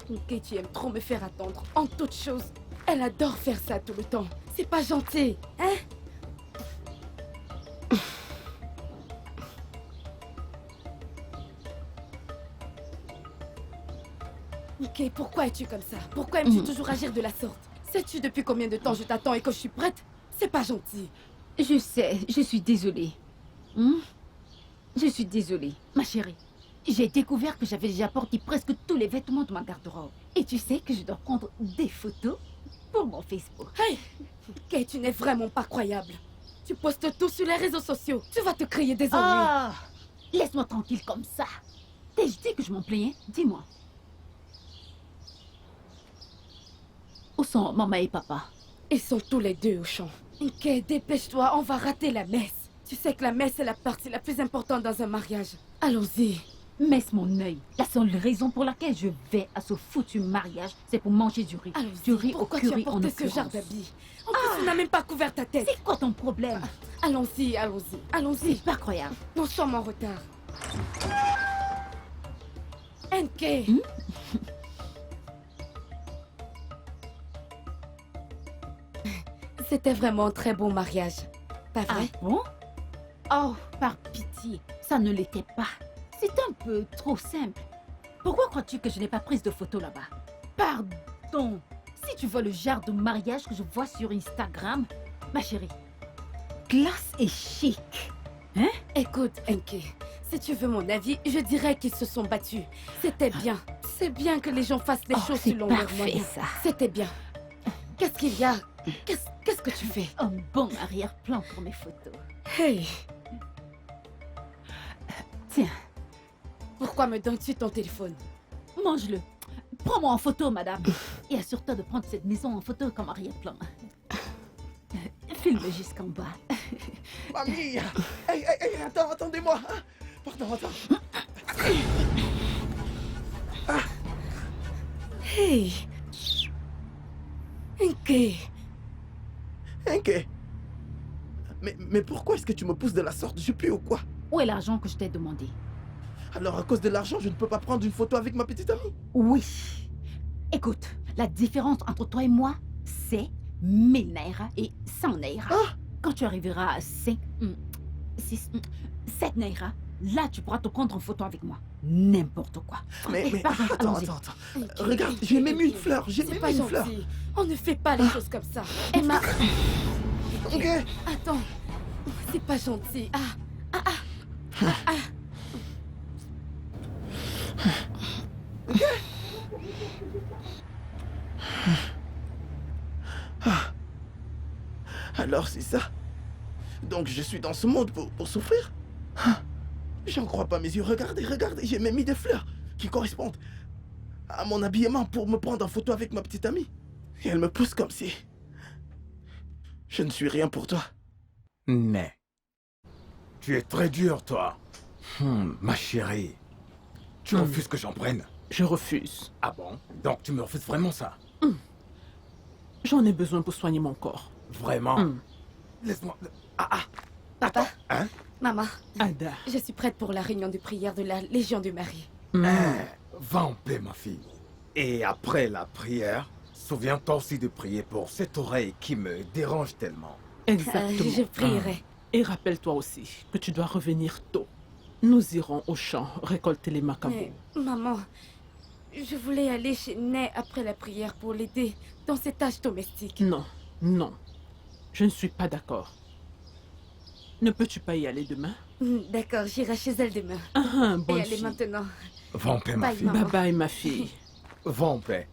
Ok, tu aimes trop me faire attendre. En toute chose, elle adore faire ça tout le temps. C'est pas gentil, hein? Ok, pourquoi es-tu comme ça? Pourquoi aimes-tu toujours agir de la sorte? Sais-tu depuis combien de temps je t'attends et que je suis prête? C'est pas gentil. Je sais, je suis désolée. Je suis désolée, ma chérie. J'ai découvert que j'avais déjà porté presque tous les vêtements de ma garde-robe. Et tu sais que je dois prendre des photos pour mon Facebook. Hey! Ok, tu n'es vraiment pas croyable. Tu postes tout sur les réseaux sociaux. Tu vas te créer des ennuis. Ah! Laisse-moi tranquille comme ça. T'ai-je dit que je m'en plaignais? Dis-moi. Où sont maman et papa? Ils sont tous les deux au champ. Ok, dépêche-toi, on va rater la messe. Tu sais que la messe est la partie la plus importante dans un mariage. Allons-y. Messe mon œil. La seule raison pour laquelle je vais à ce foutu mariage, c'est pour manger du riz. Du riz au Pourquoi tu as curry en porté ce genre occurrence. d'habit? En plus, tu n'as même pas couvert ta tête. C'est quoi ton problème? Allons-y, allons-y, allons-y. C'est pas croyable. Nous sommes en retard. NK. C'était vraiment un très bon mariage. Pas Ah vrai? bon? Oh, par pitié, ça ne l'était pas. C'est un peu trop simple. Pourquoi crois-tu que je n'ai pas prise de photo là-bas? Pardon. Si tu vois le genre de mariage que je vois sur Instagram, ma chérie, classe et chic. Hein? Écoute, NK, si tu veux mon avis, je dirais qu'ils se sont battus. C'était bien. C'est bien que les gens fassent les choses c'est selon leur parfait moyen. ça. C'était bien. Qu'est-ce qu'il y a? Qu'est-ce que tu fais? Un bon arrière-plan pour mes photos. Hey, Tiens, pourquoi me donnes-tu ton téléphone? mange-le. Prends-moi en photo, madame. Et assure-toi de prendre cette maison en photo comme arrière-plan. Filme jusqu'en bas. Mamie! Hey, attendez-moi! Pardon, attends. Hey! NK! Ok. Mais pourquoi est-ce que tu me pousses de la sorte? Je pue ou quoi? Où est l'argent que je t'ai demandé? Alors à cause de l'argent, je ne peux pas prendre une photo avec ma petite amie? Oui. Écoute, la différence entre toi et moi, c'est 1000 naira et 100 naira. Ah! Quand tu arriveras à 5, 6, 7 naira, là tu pourras te prendre en photo avec moi. N'importe quoi. Mais Pardon, attends. allons-y. Regarde, j'ai même une fleur, j'ai C'est même pas une fleur. gentil. On ne fait pas les choses comme ça. Emma, Ok. attends. C'est pas gentil. Alors c'est ça. Donc je suis dans ce monde pour souffrir? J'en crois pas mes yeux. Regardez, j'ai même mis des fleurs qui correspondent à mon habillement pour me prendre en photo avec ma petite amie. Et elle me pousse comme si... Je ne suis rien pour toi. Mais... Tu es très dur, toi. Ma chérie. Tu refuses que j'en prenne? Je refuse. Ah bon? Donc tu me refuses vraiment ça? J'en ai besoin pour soigner mon corps. Vraiment? Laisse-moi... Papa, Hein? maman, Ada. je suis prête pour la réunion de prière de la Légion du Marie. Va en paix, ma fille. Et après la prière, souviens-toi aussi de prier pour cette oreille qui me dérange tellement. Exactement. Je prierai. Et rappelle-toi aussi que tu dois revenir tôt. Nous irons au champ récolter les macabous. Mais, maman, je voulais aller chez Ney après la prière pour l'aider dans ses tâches domestiques. Non, non. Je ne suis pas d'accord. Ne peux-tu pas y aller demain? D'accord, j'irai chez elle demain. Bonne Et elle est fille. maintenant. Va en paix, ma Bye, fille. maman. Bye bye, ma fille. Va en paix.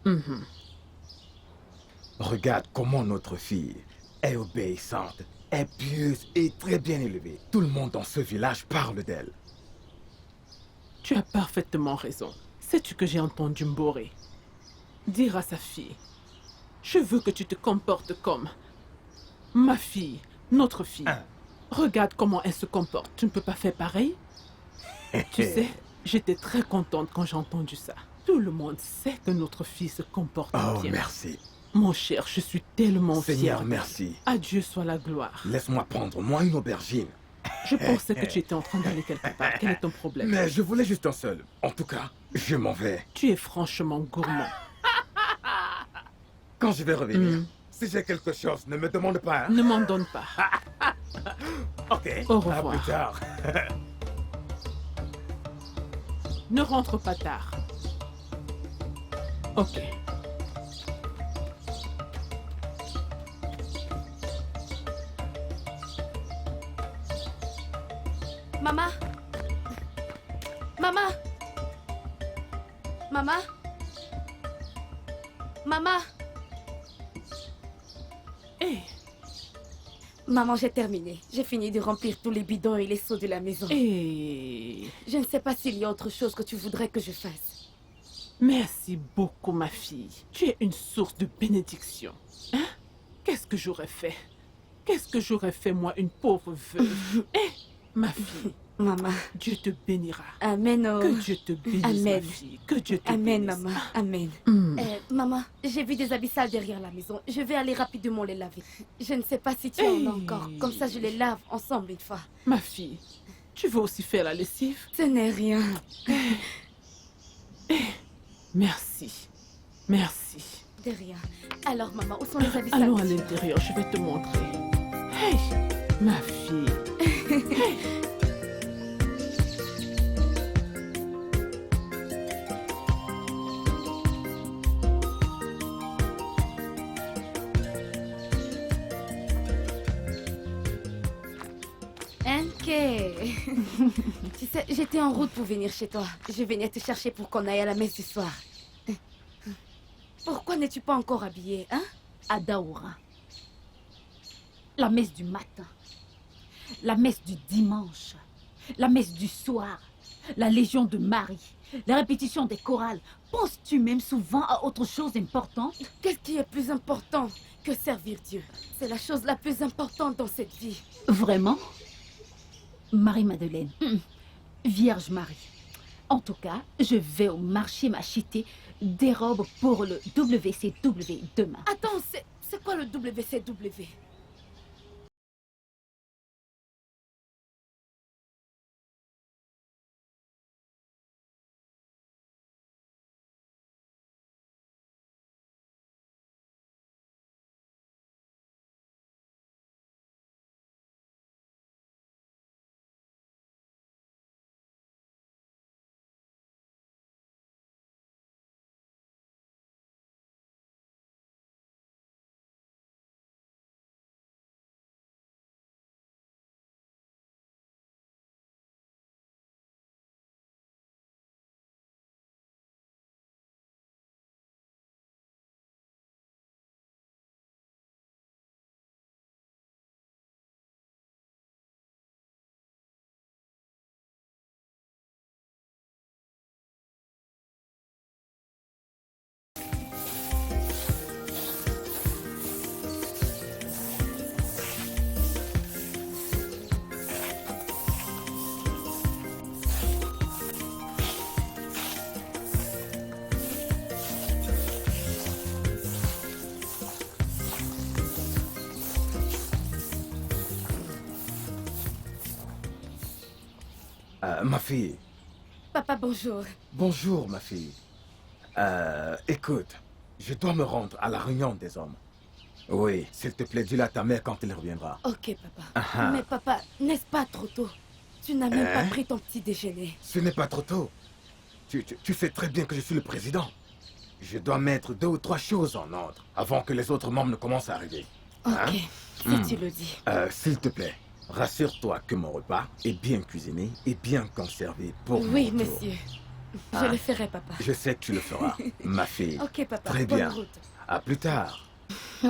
Regarde comment notre fille est obéissante, est pieuse et très bien élevée. Tout le monde dans ce village parle d'elle. Tu as parfaitement raison. Sais-tu que j'ai entendu Mboré dire à sa fille, je veux que tu te comportes comme ma fille, notre fille. Regarde comment elle se comporte. Tu ne peux pas faire pareil? Tu sais, j'étais très contente quand j'ai entendu ça. Tout le monde sait que notre fille se comporte Oh, bien. merci. Mon cher, je suis tellement Seigneur, fière. merci. À Dieu soit la gloire. Laisse-moi prendre, moi, une aubergine. Je pensais que tu étais en train d'aller quelque part. Quel est ton problème? Mais je voulais juste un seul. En tout cas, je m'en vais. Tu es franchement gourmand. Quand je vais revenir, si j'ai quelque chose, ne me demande pas. Hein? Ne m'en donne pas. Ok. Au revoir. À plus tard. Ne rentre pas tard. Ok. Maman. Maman. Maman. Maman. Hé, Maman, j'ai terminé. J'ai fini de remplir tous les bidons et les seaux de la maison. hé. Je ne sais pas s'il y a autre chose que tu voudrais que je fasse. Merci beaucoup, ma fille. Tu es une source de bénédiction. Hein? Qu'est-ce que j'aurais fait? Qu'est-ce que j'aurais fait, moi, une pauvre veuve? Eh, ma fille, Maman. Dieu te bénira. Amen. Oh. Que Dieu te bénisse, Amen. ma fille. Que Dieu te Amen, bénisse. maman. Amen. Hmm. Maman, j'ai vu des habits sales derrière la maison. Je vais aller rapidement les laver. Je ne sais pas si tu en as encore. Comme ça, je les lave ensemble une fois. Ma fille, tu veux aussi faire la lessive? Ce n'est rien. Merci. Merci. De rien. Alors, maman, où sont les habits sales? Allons à l'intérieur, je vais te montrer. Hey, ma fille. Hey. Ok. Tu sais, j'étais en route pour venir chez toi. Je venais te chercher pour qu'on aille à la messe du soir. Pourquoi n'es-tu pas encore habillée, hein? Adaoura. La messe du matin. La messe du dimanche. La messe du soir. La Légion de Marie. La répétition des chorales. Penses-tu même souvent à autre chose importante? Qu'est-ce qui est plus important que servir Dieu? C'est la chose la plus importante dans cette vie. Vraiment? Marie-Madeleine. Vierge Marie. En tout cas, je vais au marché m'acheter des robes pour le WCW demain. Attends, c'est quoi le WCW? Ma fille. Papa, bonjour. Bonjour, ma fille. Écoute, je dois me rendre à la réunion des hommes. Oui, s'il te plaît, dis-le à ta mère quand elle reviendra. Ok, papa. Ah. Mais papa, n'est-ce pas trop tôt? Tu n'as même pas pris ton petit déjeuner. Ce n'est pas trop tôt. Tu sais très bien que je suis le président. Je dois mettre 2 ou 3 choses en ordre avant que les autres membres ne commencent à arriver. Ok, Hein? si tu le dis. S'il te plaît, rassure-toi que mon repas est bien cuisiné et bien conservé pour Oui, mon retour. monsieur. Je Ah. le ferai, papa. Je sais que tu le feras, ma fille. Ok, papa. Très bonne bien. route. À plus tard. Oh.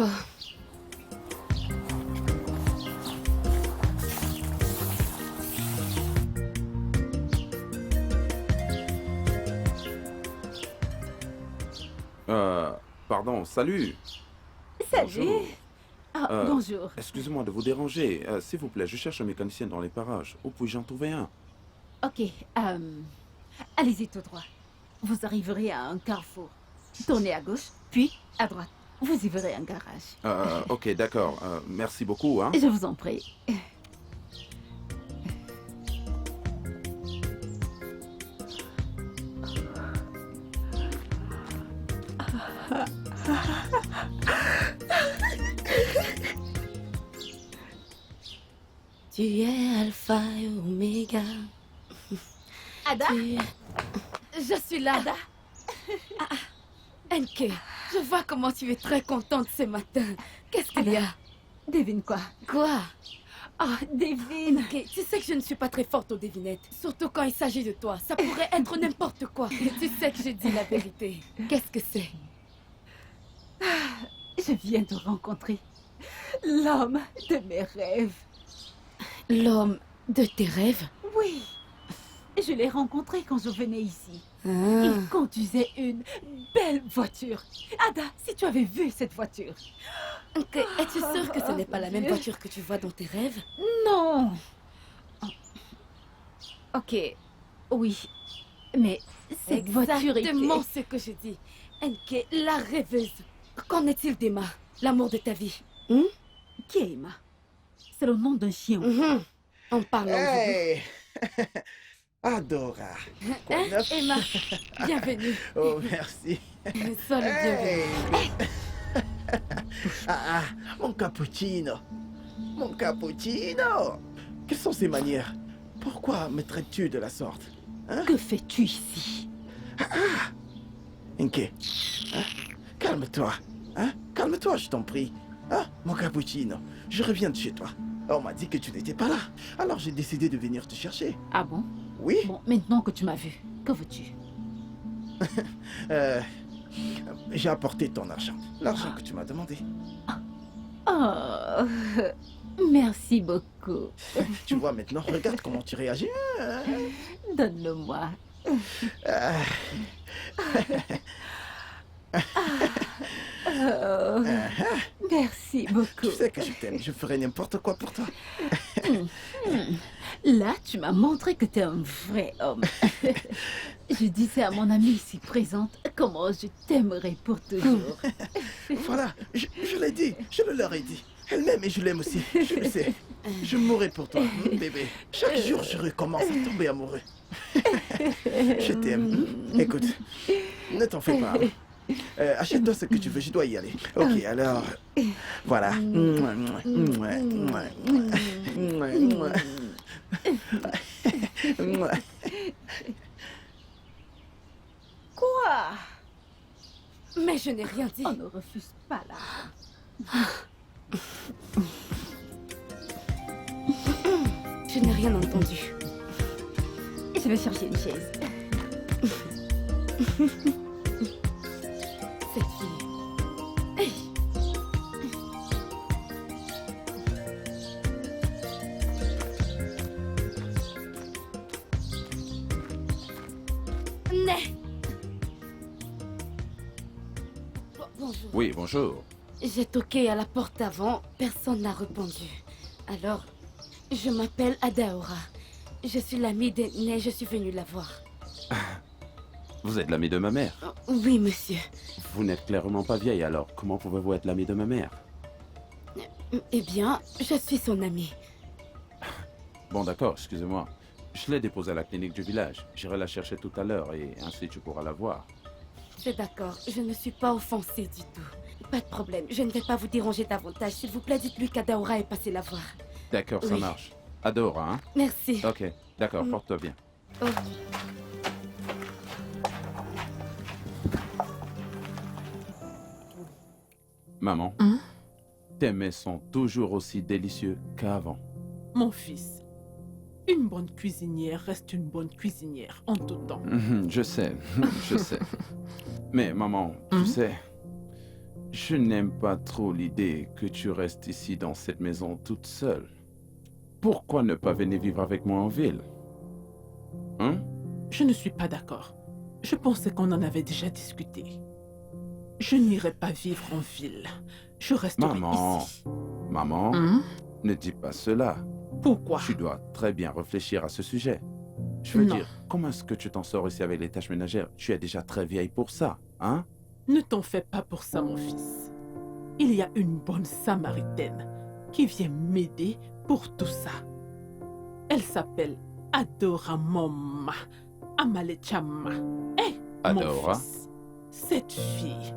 Pardon, salut. Salut. Bonjour. Ah, bonjour. Excusez-moi de vous déranger. S'il vous plaît, je cherche un mécanicien dans les parages. Où puis-je en trouver un? Ok, allez-y tout droit. Vous arriverez à un carrefour. Tournez à gauche, puis à droite. Vous y verrez un garage. Ok, d'accord. Merci beaucoup, hein. Je vous en prie. Tu es alpha et oméga. Ada, Je suis là. Ada. Enke, je vois comment tu es très contente ce matin. Qu'est-ce qu'il y a? Devine quoi? Quoi? Oh, devine. Enke, tu sais que je ne suis pas très forte aux devinettes. Surtout quand il s'agit de toi. Ça pourrait être n'importe quoi. Et tu sais que je dis la vérité. Qu'est-ce que c'est? Je viens de rencontrer l'homme de mes rêves. L'homme de tes rêves? Oui, je l'ai rencontré quand je venais ici. Ah. Il conduisait une belle voiture. Ada, si tu avais vu cette voiture. Ok, es-tu sûre que ce n'est pas la même voiture que tu vois dans tes rêves? Non. Ok, oui, mais cette voiture Exactement était... ce que je dis. Enke, la rêveuse. Qu'en est-il d'Emma, l'amour de ta vie? Qui est Emma? C'est le nom d'un chien. En parlant Hey! Adora. Quoi de neuf? Emma, bienvenue. Oh, merci. Sois le bienvenu. Hey! Mon cappuccino. Mon cappuccino. Quelles sont ces manières? Pourquoi me traites-tu de la sorte? Que fais-tu ici? Enke, hein? Calme-toi. Hein? Calme-toi, je t'en prie. Mon cappuccino, je reviens de chez toi. On m'a dit que tu n'étais pas là. Alors j'ai décidé de venir te chercher. Ah bon? Oui? Bon, maintenant que tu m'as vu, que veux-tu? J'ai apporté ton argent. L'argent que tu m'as demandé. Oh, merci beaucoup. Tu vois maintenant, regarde comment tu réagis. Donne-le-moi. Ah, Oh, merci beaucoup. tu sais que je t'aime. Je ferai n'importe quoi pour toi. Là, tu m'as montré que tu es un vrai homme. Je disais à mon amie ici présente comment je t'aimerais pour toujours. Voilà, je l'ai dit. Je le leur ai dit. Elle m'aime et je l'aime aussi. Je le sais. Je mourrai pour toi, bébé. Chaque jour, je recommence à tomber amoureux. Je t'aime. Écoute, ne t'en fais pas. Achète-toi ce que tu veux, je dois y aller. Ok, alors. Voilà. Quoi? Mais je n'ai rien dit. On ne refuse pas là. Je n'ai rien entendu. Je vais chercher une chaise. Cette fille. Hey. Né. Bonjour. Oui, bonjour. J'ai toqué à la porte avant, personne n'a répondu. Alors, je m'appelle Adaora. Je suis l'amie d'Enné, je suis venue la voir. Vous êtes l'ami de ma mère. Oui, monsieur. Vous n'êtes clairement pas vieille, alors comment pouvez-vous être l'ami de ma mère? Eh bien, je suis son amie. Bon, d'accord, excusez-moi. Je l'ai déposée à la clinique du village. J'irai la chercher tout à l'heure et ainsi tu pourras la voir. C'est d'accord, je ne suis pas offensée du tout. Pas de problème, je ne vais pas vous déranger davantage. S'il vous plaît, dites-lui qu'Adaora est passée la voir. D'accord, ça Oui. marche. Adora, hein? Merci. Ok, d'accord, porte-toi bien. Oh. Maman, tes mets sont toujours aussi délicieux qu'avant. Mon fils, une bonne cuisinière reste une bonne cuisinière en tout temps. Je sais, je sais. Mais maman, tu sais, je n'aime pas trop l'idée que tu restes ici dans cette maison toute seule. Pourquoi ne pas venir vivre avec moi en ville? Hein? Je ne suis pas d'accord. Je pensais qu'on en avait déjà discuté. Je n'irai pas vivre en ville. Je resterai Maman, ici. maman, ne dis pas cela. Pourquoi? Tu dois très bien réfléchir à ce sujet. Je veux Non. dire, comment est-ce que tu t'en sors ici avec les tâches ménagères? Tu es déjà très vieille pour ça, hein? Ne t'en fais pas pour ça, mon fils. Il y a une bonne Samaritaine qui vient m'aider pour tout ça. Elle s'appelle Adora Moma Amalechama. Eh, Adora? mon fils, cette fille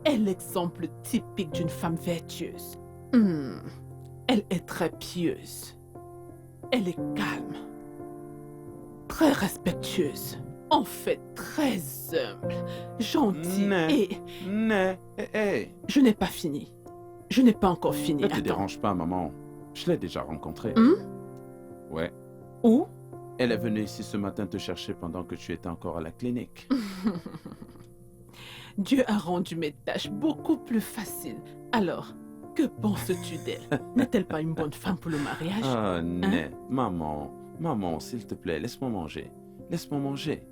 est l'exemple typique d'une femme vertueuse. Elle est très pieuse. Elle est calme, très respectueuse, en fait très humble, gentille Mais- et... Hé, Je n'ai pas fini. Je n'ai pas encore fini. ne te Attends. dérange pas, maman. Je l'ai déjà rencontrée. Ouais. Où? Elle est venue ici ce matin te chercher pendant que tu étais encore à la clinique. Dieu a rendu mes tâches beaucoup plus faciles. Alors, que penses-tu d'elle? N'est-elle pas une bonne femme pour le mariage? Ah, Né. Maman, s'il te plaît, laisse-moi manger. Laisse-moi manger.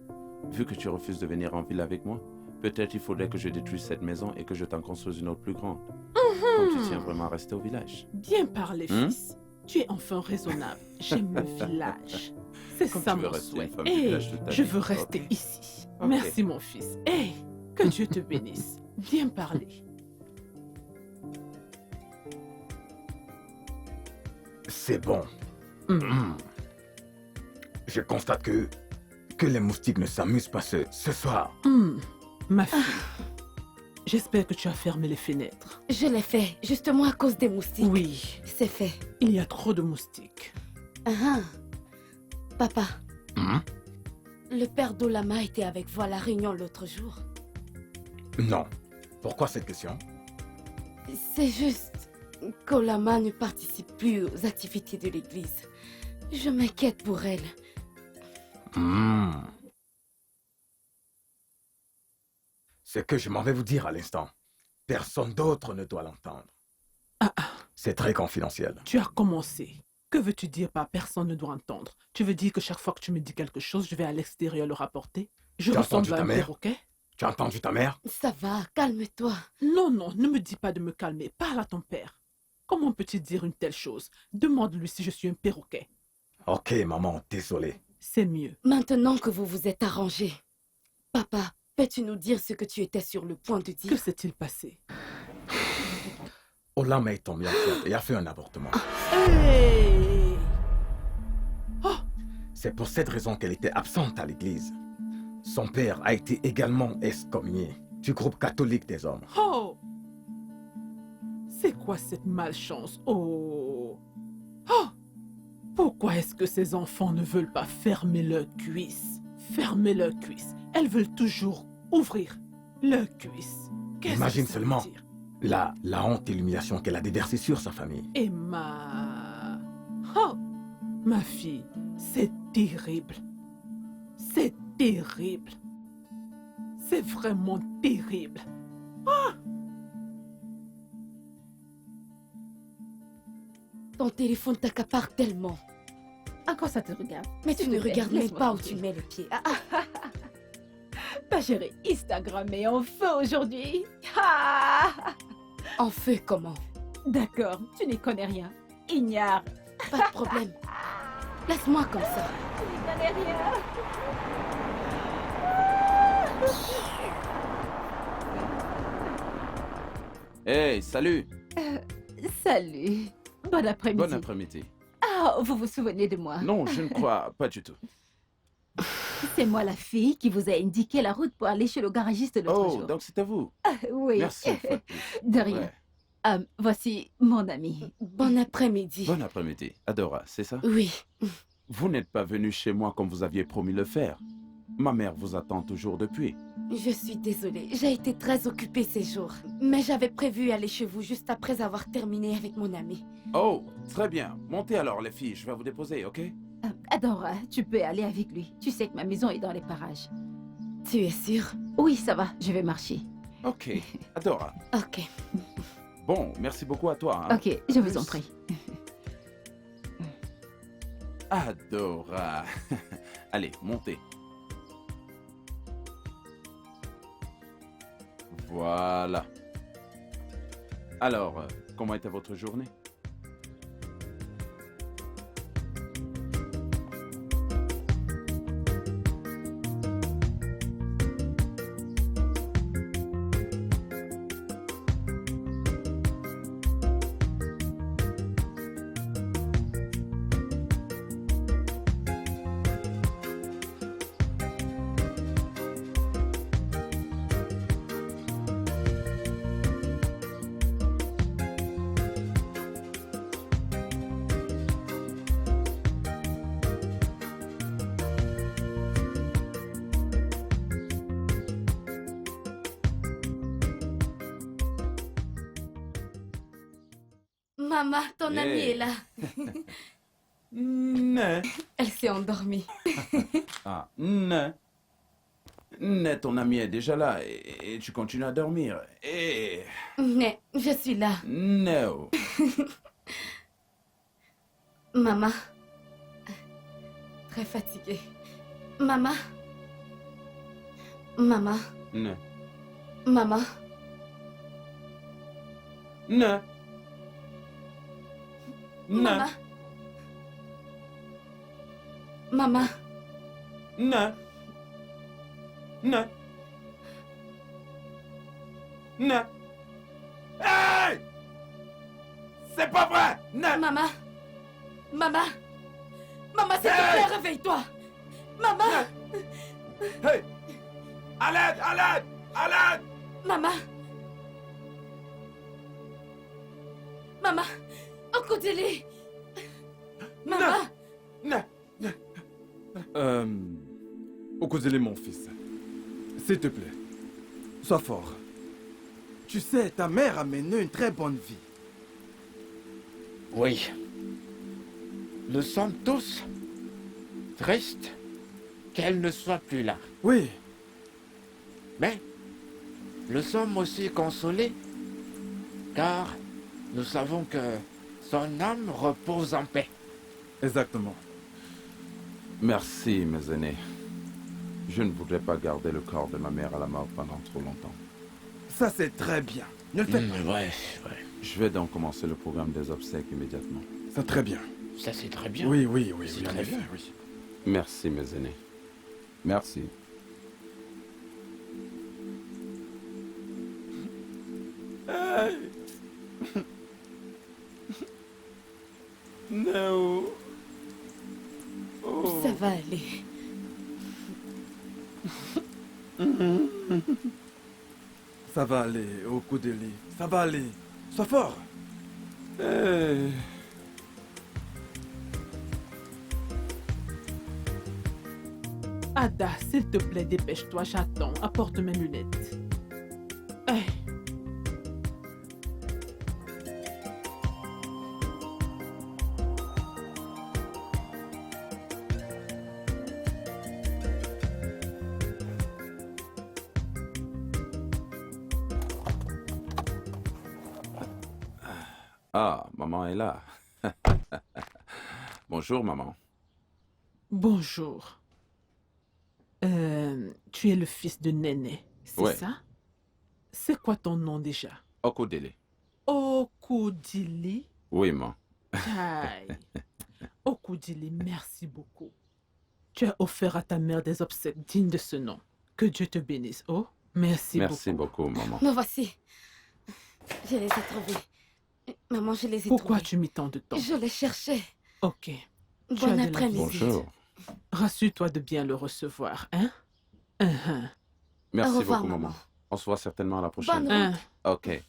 Vu que tu refuses de venir en ville avec moi, peut-être il faudrait que je détruise cette maison et que je t'en construise une autre plus grande. Comme tu tiens vraiment à rester au village. Bien parlé, fils. Tu es enfin raisonnable. J'aime le village. C'est Comme ça tu veux mon rester souhait. une femme du Hey, village toute ta je vie. veux rester Ok. ici. Ok. Merci mon fils. Hey, que Dieu te bénisse. Bien parlé. C'est bon. Hmm. Je constate que les moustiques ne s'amusent pas ce soir. Ma fille, j'espère que tu as fermé les fenêtres. Je l'ai fait, justement à cause des moustiques. Oui, C'est fait. il y a trop de moustiques. Ah. Papa, Hmm? le père d'Olama était avec vous à la réunion l'autre jour. Non. Pourquoi cette question? C'est juste qu'Olama ne participe plus aux activités de l'église. Je m'inquiète pour elle. Hmm. Ce que je m'en vais vous dire à l'instant, personne d'autre ne doit l'entendre. Ah, C'est très confidentiel. tu as commencé. Que veux-tu dire par personne ne doit entendre? Tu veux dire que chaque fois que tu me dis quelque chose, je vais à l'extérieur le rapporter? Je Tu as ressemble entendu à ta un mère? perroquet? Tu as entendu ta mère? Ça va, calme-toi. Non, non, ne me dis pas de me calmer. Parle à ton père. Comment peux-tu dire une telle chose? Demande-lui si je suis un perroquet. Ok, maman, désolé. C'est mieux. Maintenant que vous vous êtes arrangé, papa, peux-tu nous dire ce que tu étais sur le point de Que dire? s'est-il passé? Olama est tombée enceinte et a fait un avortement. Hey! C'est pour cette raison qu'elle était absente à l'église. Son père a été également excommunié du groupe catholique des hommes. Oh! C'est quoi cette malchance? Oh! Oh! Pourquoi est-ce que ces enfants ne veulent pas fermer leurs cuisses? Fermer leurs cuisses. Elles veulent toujours ouvrir leurs cuisses. Qu'est-ce Imagine que ça seulement. veut dire? La honte et l'humiliation qu'elle a déversée sur sa famille. Emma. Oh! Ma fille, c'est terrible. C'est terrible. C'est vraiment terrible. Ton téléphone t'accapare tellement. Encore ça te regarde. Mais tu S'il ne te plaît, regardes même laisse-moi pas où tranquille. tu mets les pieds. Ah, Ta chérie Instagram est en feu aujourd'hui. Ah en feu comment? D'accord, tu n'y connais rien. Ignare. Pas de problème. Laisse-moi comme ça. Tu n'y connais rien. Hey, salut! Salut. Bon après-midi. Bon après-midi. Ah, vous vous souvenez de moi? Non, je ne crois pas du tout. C'est moi la fille qui vous a indiqué la route pour aller chez le garagiste l'autre Oh, jour. donc c'était vous. Oui. Merci une fois de plus. De rien. Ouais. Voici mon ami. Bon après-midi. Bon après-midi. Adora, c'est ça? Oui. Vous n'êtes pas venu chez moi comme vous aviez promis le faire. Ma mère vous attend toujours depuis. Je suis désolée. J'ai été très occupée ces jours. Mais j'avais prévu aller chez vous juste après avoir terminé avec mon ami. Oh, très bien. Montez alors les filles, je vais vous déposer, ok? Adora, tu peux aller avec lui. Tu sais que ma maison est dans les parages. Tu es sûre? Oui, ça va, je vais marcher. Ok. Adora. Ok. Bon, merci beaucoup à toi. Hein. Ok, je vous en prie. Adora. Allez, montez. Voilà. Alors, comment était votre journée? Maman, ton amie Hey. est là. Ne. Elle s'est endormie. Ah, ne. Ne, ton ami est déjà là et tu continues à dormir. Et... Mais je suis là. No. Maman. Très fatiguée. Maman. Maman. Ne. Maman. Ne. Ne. Maman. Maman. Ne. Ne. Ne. Hey! C'est pas vrai! Ne. Maman. Maman. Maman, s'il te Hey! plaît, réveille-toi. Maman. Hey! À l'aide! À l'aide! À l'aide! Maman. Maman. Okudili. Maman. Ne. Okuzele, mon fils. S'il te plaît, sois fort. Tu sais, ta mère a mené une très bonne vie. Oui. Nous sommes tous tristes qu'elle ne soit plus là. Oui, Mais nous sommes aussi consolés car nous savons que son âme repose en paix. exactement. Merci, mes aînés. Je ne voudrais pas garder le corps de ma mère à la mort pendant trop longtemps. Ça, c'est très bien. Ne le fais pas. Ouais. Je vais donc commencer le programme des obsèques immédiatement. C'est très bien. Ça c'est très bien. Oui, C'est en très effet, bien. oui. Merci, mes aînés. Merci. No. Ça va aller. Ça va aller, Okudeli. Ça va aller. Sois fort. Ada, s'il te plaît, dépêche-toi, j'attends. Apporte mes lunettes. Eh. Ah, maman est là. Bonjour, maman. Bonjour. Tu es le fils de Néné, c'est Ouais. ça? C'est quoi ton nom déjà? Okudele. Okudili. Oui, maman. Aïe. Okudili, merci beaucoup. Tu as offert à ta mère des obsèques dignes de ce nom. Que Dieu te bénisse. Oh, merci beaucoup. Merci beaucoup, maman. Me voici. Je les ai trouvés. Maman, je les ai Pourquoi trouvés. tu mis tant de temps? Je les cherchais. Ok. Bon as de la après-midi. Bonjour. Rassure-toi de bien le recevoir, hein? Uh-huh. Merci Au revoir, beaucoup, maman. maman. On se voit certainement la prochaine. Bonne route. Hein. Ok.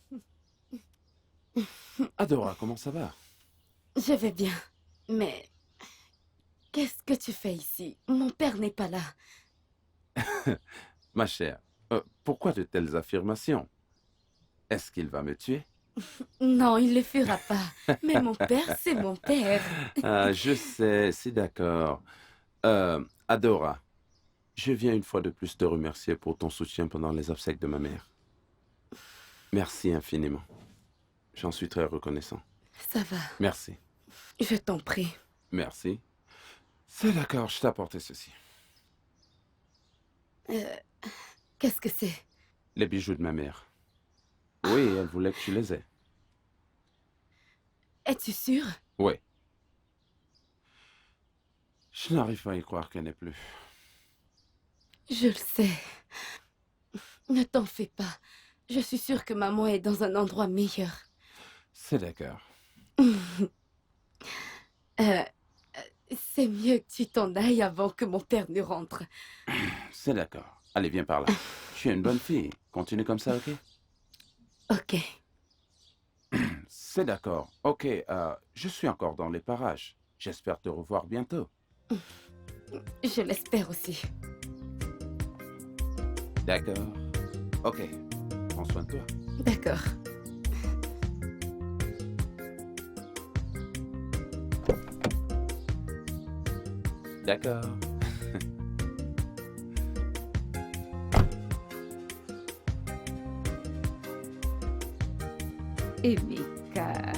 Adora, comment ça va? Je vais bien. Mais qu'est-ce que tu fais ici? Mon père n'est pas là. Ma chère, pourquoi de telles affirmations? Est-ce qu'il va me tuer? Non, il ne le fera pas. Mais mon père, c'est mon père. Ah, je sais, c'est d'accord. Adora, je viens une fois de plus te remercier pour ton soutien pendant les obsèques de ma mère. Merci infiniment. J'en suis très reconnaissant. Ça va. Merci. Je t'en prie. Merci. C'est d'accord, je t'ai apporté ceci. Qu'est-ce que c'est? Les bijoux de ma mère. Oui, elle voulait que tu les aies. Es-tu sûr? Oui. Je n'arrive pas à y croire qu'elle n'est plus. Je le sais. Ne t'en fais pas. Je suis sûre que maman est dans un endroit meilleur. C'est d'accord. C'est mieux que tu t'en ailles avant que mon père ne rentre. C'est d'accord. Allez, viens par là. Tu es une bonne fille. Continue comme ça, ok? Ok. C'est d'accord. Ok, je suis encore dans les parages. J'espère te revoir bientôt. Je l'espère aussi. D'accord. Ok. Prends soin de toi. D'accord. D'accord. Emeka.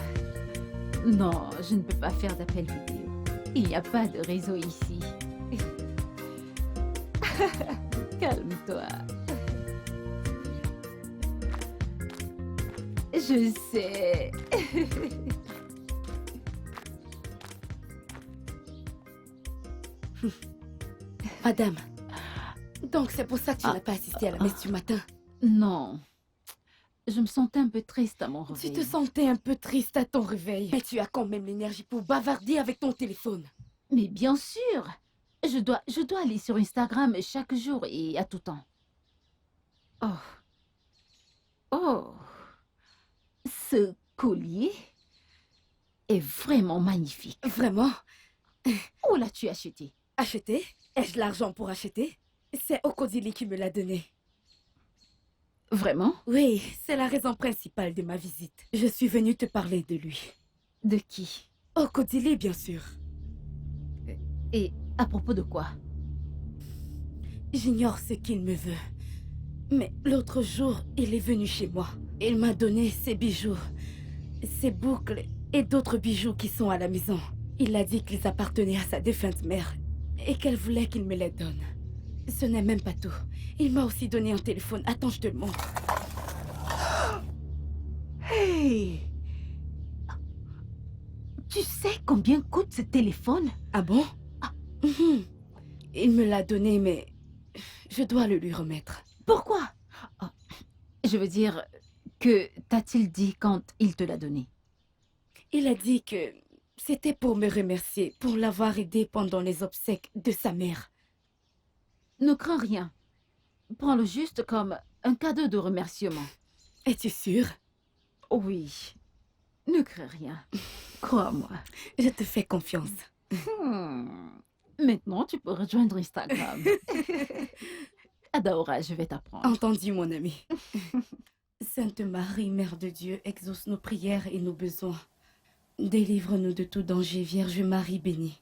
Non, je ne peux pas faire d'appel vidéo. Il n'y a pas de réseau ici. Calme-toi. Je sais. Madame, donc c'est pour ça que tu n'as pas assisté à la messe du matin. Non. Je me sentais un peu triste à mon Tu réveil. te sentais un peu triste à ton réveil. Mais tu as quand même l'énergie pour bavarder avec ton téléphone. Mais bien sûr. Je dois aller sur Instagram chaque jour et à tout temps. Oh. Oh. Ce collier est vraiment magnifique. Vraiment? Où l'as-tu acheté? Acheter? Ai-je l'argent pour acheter? C'est Okodili qui me l'a donné. Vraiment? Oui, c'est la raison principale de ma visite. Je suis venue te parler de lui. De qui? Okodili, bien sûr. Et à propos de quoi? J'ignore ce qu'il me veut. Mais l'autre jour, il est venu chez moi. Il m'a donné ses bijoux, ses boucles et d'autres bijoux qui sont à la maison. Il a dit qu'ils appartenaient à sa défunte mère et qu'elle voulait qu'il me les donne. Ce n'est même pas tout. Il m'a aussi donné un téléphone. Attends, je te le montre. Hey! Tu sais combien coûte ce téléphone? Ah bon? Mhm. Il me l'a donné, mais je dois le lui remettre. Pourquoi? Oh, je veux dire, que t'a-t-il dit quand il te l'a donné? Il a dit que c'était pour me remercier, pour l'avoir aidé pendant les obsèques de sa mère. Ne crains rien. Prends-le juste comme un cadeau de remerciement. Es-tu sûre? Oui. Ne crains rien. Crois-moi. Je te fais confiance. Maintenant, tu peux rejoindre Instagram. Adaora, je vais t'apprendre. Entendu, mon ami. Sainte Marie, Mère de Dieu, exauce nos prières et nos besoins. Délivre-nous de tout danger, Vierge Marie bénie.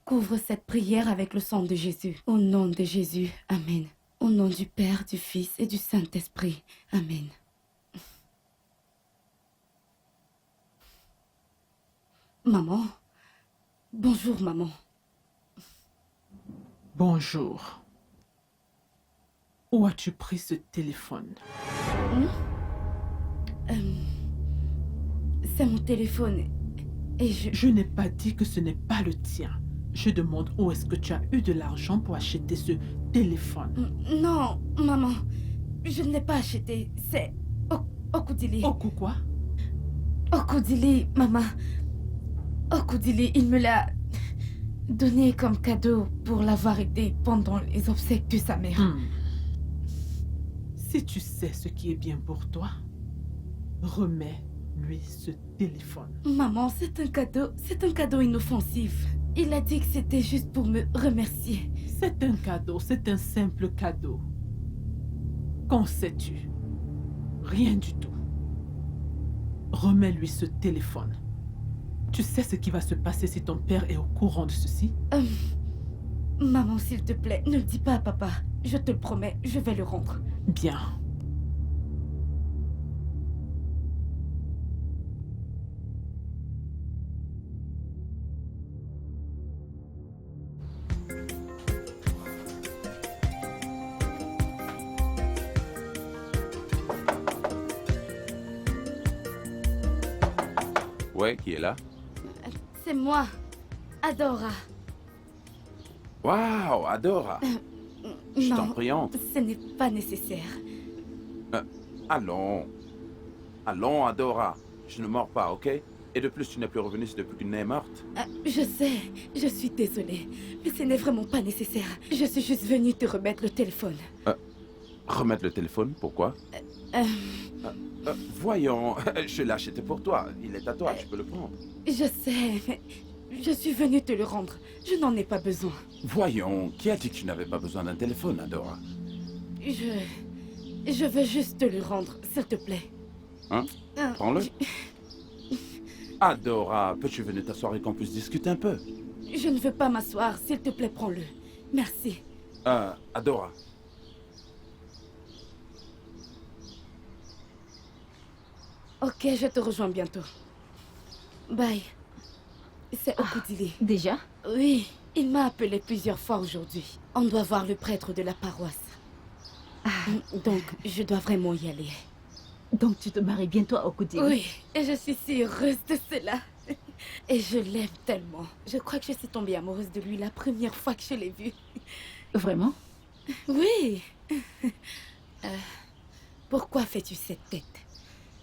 Couvre cette prière avec le sang de Jésus. Au nom de Jésus, Amen. Au nom du Père, du Fils et du Saint-Esprit, Amen. Maman? Bonjour, maman. Bonjour. Où as-tu pris ce téléphone? C'est mon téléphone et Je n'ai pas dit que ce n'est pas le tien. Je demande où est-ce que tu as eu de l'argent pour acheter ce téléphone. Non, maman. Je ne l'ai pas acheté. C'est Okudili. Oku quoi? Okudili, maman. Okudili, il me l'a donné comme cadeau pour l'avoir aidé pendant les obsèques de sa mère. Si tu sais ce qui est bien pour toi, remets-lui ce téléphone. Maman, c'est un cadeau inoffensif. Il a dit que c'était juste pour me remercier. C'est un cadeau, c'est un simple cadeau. Qu'en sais-tu? Rien du tout. Remets-lui ce téléphone. Tu sais ce qui va se passer si ton père est au courant de ceci? Maman, s'il te plaît, ne le dis pas à papa. Je te le promets, je vais le rendre. Bien. Ouais, qui est là? C'est moi, Adora. Waouh, Adora! Je t'en Non, prie, entre. ce n'est pas nécessaire. Allons. Allons, Adora. Je ne mords pas, ok? Et de plus, tu n'es plus revenu depuis qu'une est morte. Je sais, je suis désolée, mais ce n'est vraiment pas nécessaire. Je suis juste venue te remettre le téléphone. Remettre le téléphone, pourquoi? Voyons, je l'ai acheté pour toi. Il est à toi, tu peux le prendre. Je sais, mais je suis venue te le rendre. Je n'en ai pas besoin. Voyons, qui a dit que tu n'avais pas besoin d'un téléphone, Adora? Je veux juste te le rendre, s'il te plaît. Hein? Prends-le. Adora, peux-tu venir t'asseoir et qu'on puisse discuter un peu? Je ne veux pas m'asseoir. S'il te plaît, prends-le. Merci. Adora. Ok, je te rejoins bientôt. Bye. C'est Okudili. Déjà? Oui, il m'a appelé plusieurs fois aujourd'hui. On doit voir le prêtre de la paroisse. Donc, je dois vraiment y aller. Donc tu te maries bientôt à Okudili? Oui, et je suis si heureuse de cela. Et je l'aime tellement. Je crois que je suis tombée amoureuse de lui la première fois que je l'ai vu. Vraiment? Oui. Pourquoi fais-tu cette tête?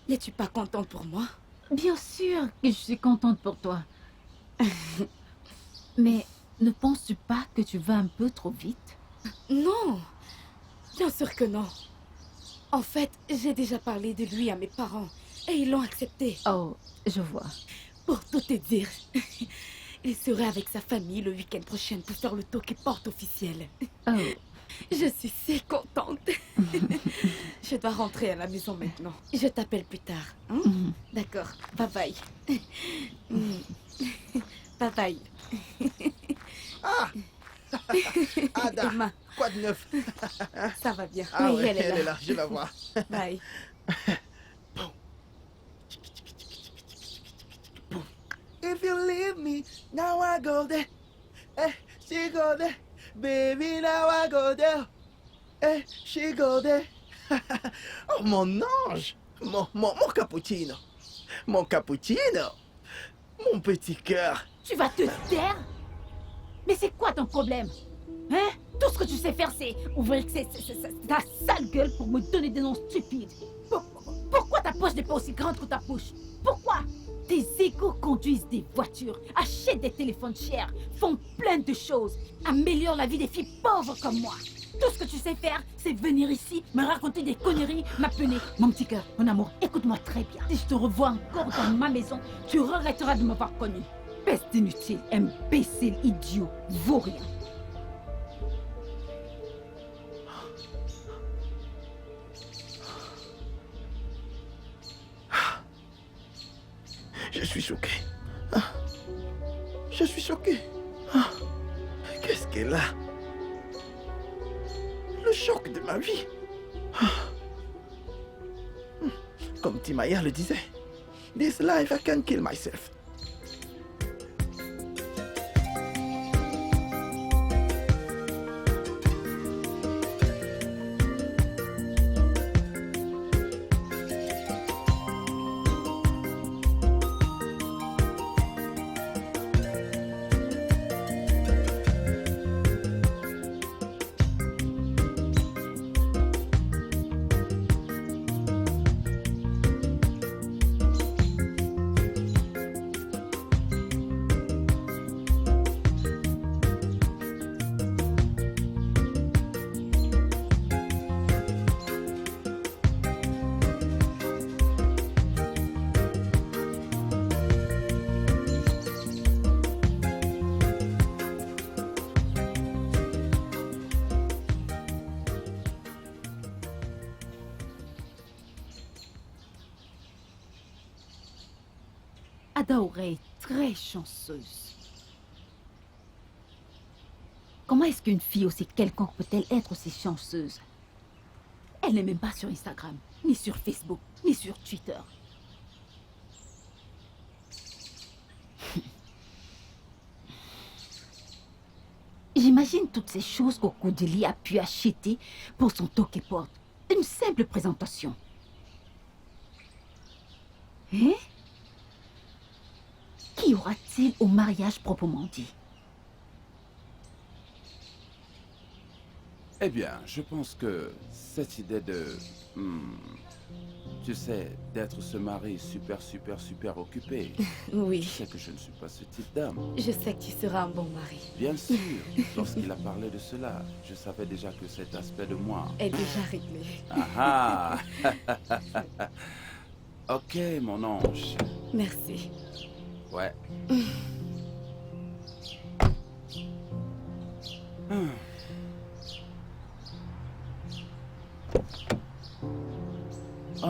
N'es-tu pas contente pour moi? Bien sûr que je suis contente pour toi. Mais ne penses-tu pas que tu vas un peu trop vite? Non, bien sûr que non. En fait, j'ai déjà parlé de lui à mes parents et ils l'ont accepté. Oh, je vois. Pour tout te dire, il serait avec sa famille le week-end prochain pour faire le toque et porte officiel. Oh. Je suis si contente. Je dois rentrer à la maison maintenant. Je t'appelle plus tard. Hein? D'accord. Bye bye. Bye bye. Ada, Emma, quoi de neuf? ça va bien. Ah Oui, ouais, elle est là. je la vois. Bye. If you leave me, now I go there. Eh, she go there. Baby, now I go there. Eh, she go there. Oh, mon ange. Mon cappuccino. Mon cappuccino. Mon petit cœur. Tu vas te taire? Mais c'est quoi ton problème? Hein? Tout ce que tu sais faire, c'est ouvrir ta sale gueule pour me donner des noms stupides. Pourquoi ta poche n'est pas aussi grande que ta bouche? Pourquoi? Tes égos conduisent des voitures, achètent des téléphones chers, font plein de choses, améliorent la vie des filles pauvres comme moi. Tout ce que tu sais faire, c'est venir ici, me raconter des conneries, m'appeler. Mon petit cœur, mon amour, écoute-moi très bien. Si je te revois encore dans ma maison, tu regretteras de m'avoir connu. Peste inutile, imbécile, idiot, vaurien. Je suis choqué. Ah. Je suis choqué. Ah. Qu'est-ce qu'elle a? Le choc de ma vie. Ah. Comme Timaya le disait. This life I can kill myself. Adaora est très chanceuse. Comment est-ce qu'une fille aussi quelconque peut-elle être aussi chanceuse? Elle n'est même pas sur Instagram, ni sur Facebook, ni sur Twitter. J'imagine toutes ces choses qu'Okudili a pu acheter pour son toque-porte. Une simple présentation. Hein? Qu'y aura-t-il au mariage proprement dit? Eh bien, je pense que cette idée de... tu sais, d'être ce mari super occupé. Oui, Tu sais que je ne suis pas ce type d'homme. je sais que tu seras un bon mari. Bien sûr, lorsqu'il a parlé de cela, je savais déjà que cet aspect de moi... Est déjà réglé. Ah ah. Ok, mon ange. Merci. Ouais. Oh.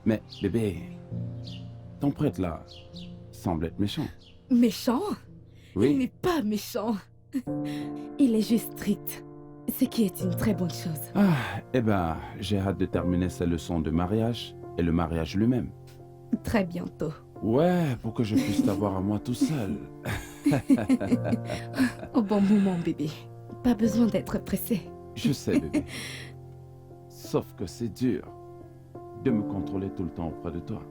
Mais bébé, ton prêtre là, semble être méchant. Méchant? Il Oui. n'est pas méchant. Il est juste strict. Ce qui est une très bonne chose. Ah, eh ben, j'ai hâte de terminer sa leçon de mariage et le mariage lui-même. Très bientôt. Ouais, pour que je puisse t'avoir à moi tout seul. Au bon moment, bébé. Pas besoin d'être pressé. Je sais, bébé. Sauf que c'est dur de me contrôler tout le temps auprès de toi.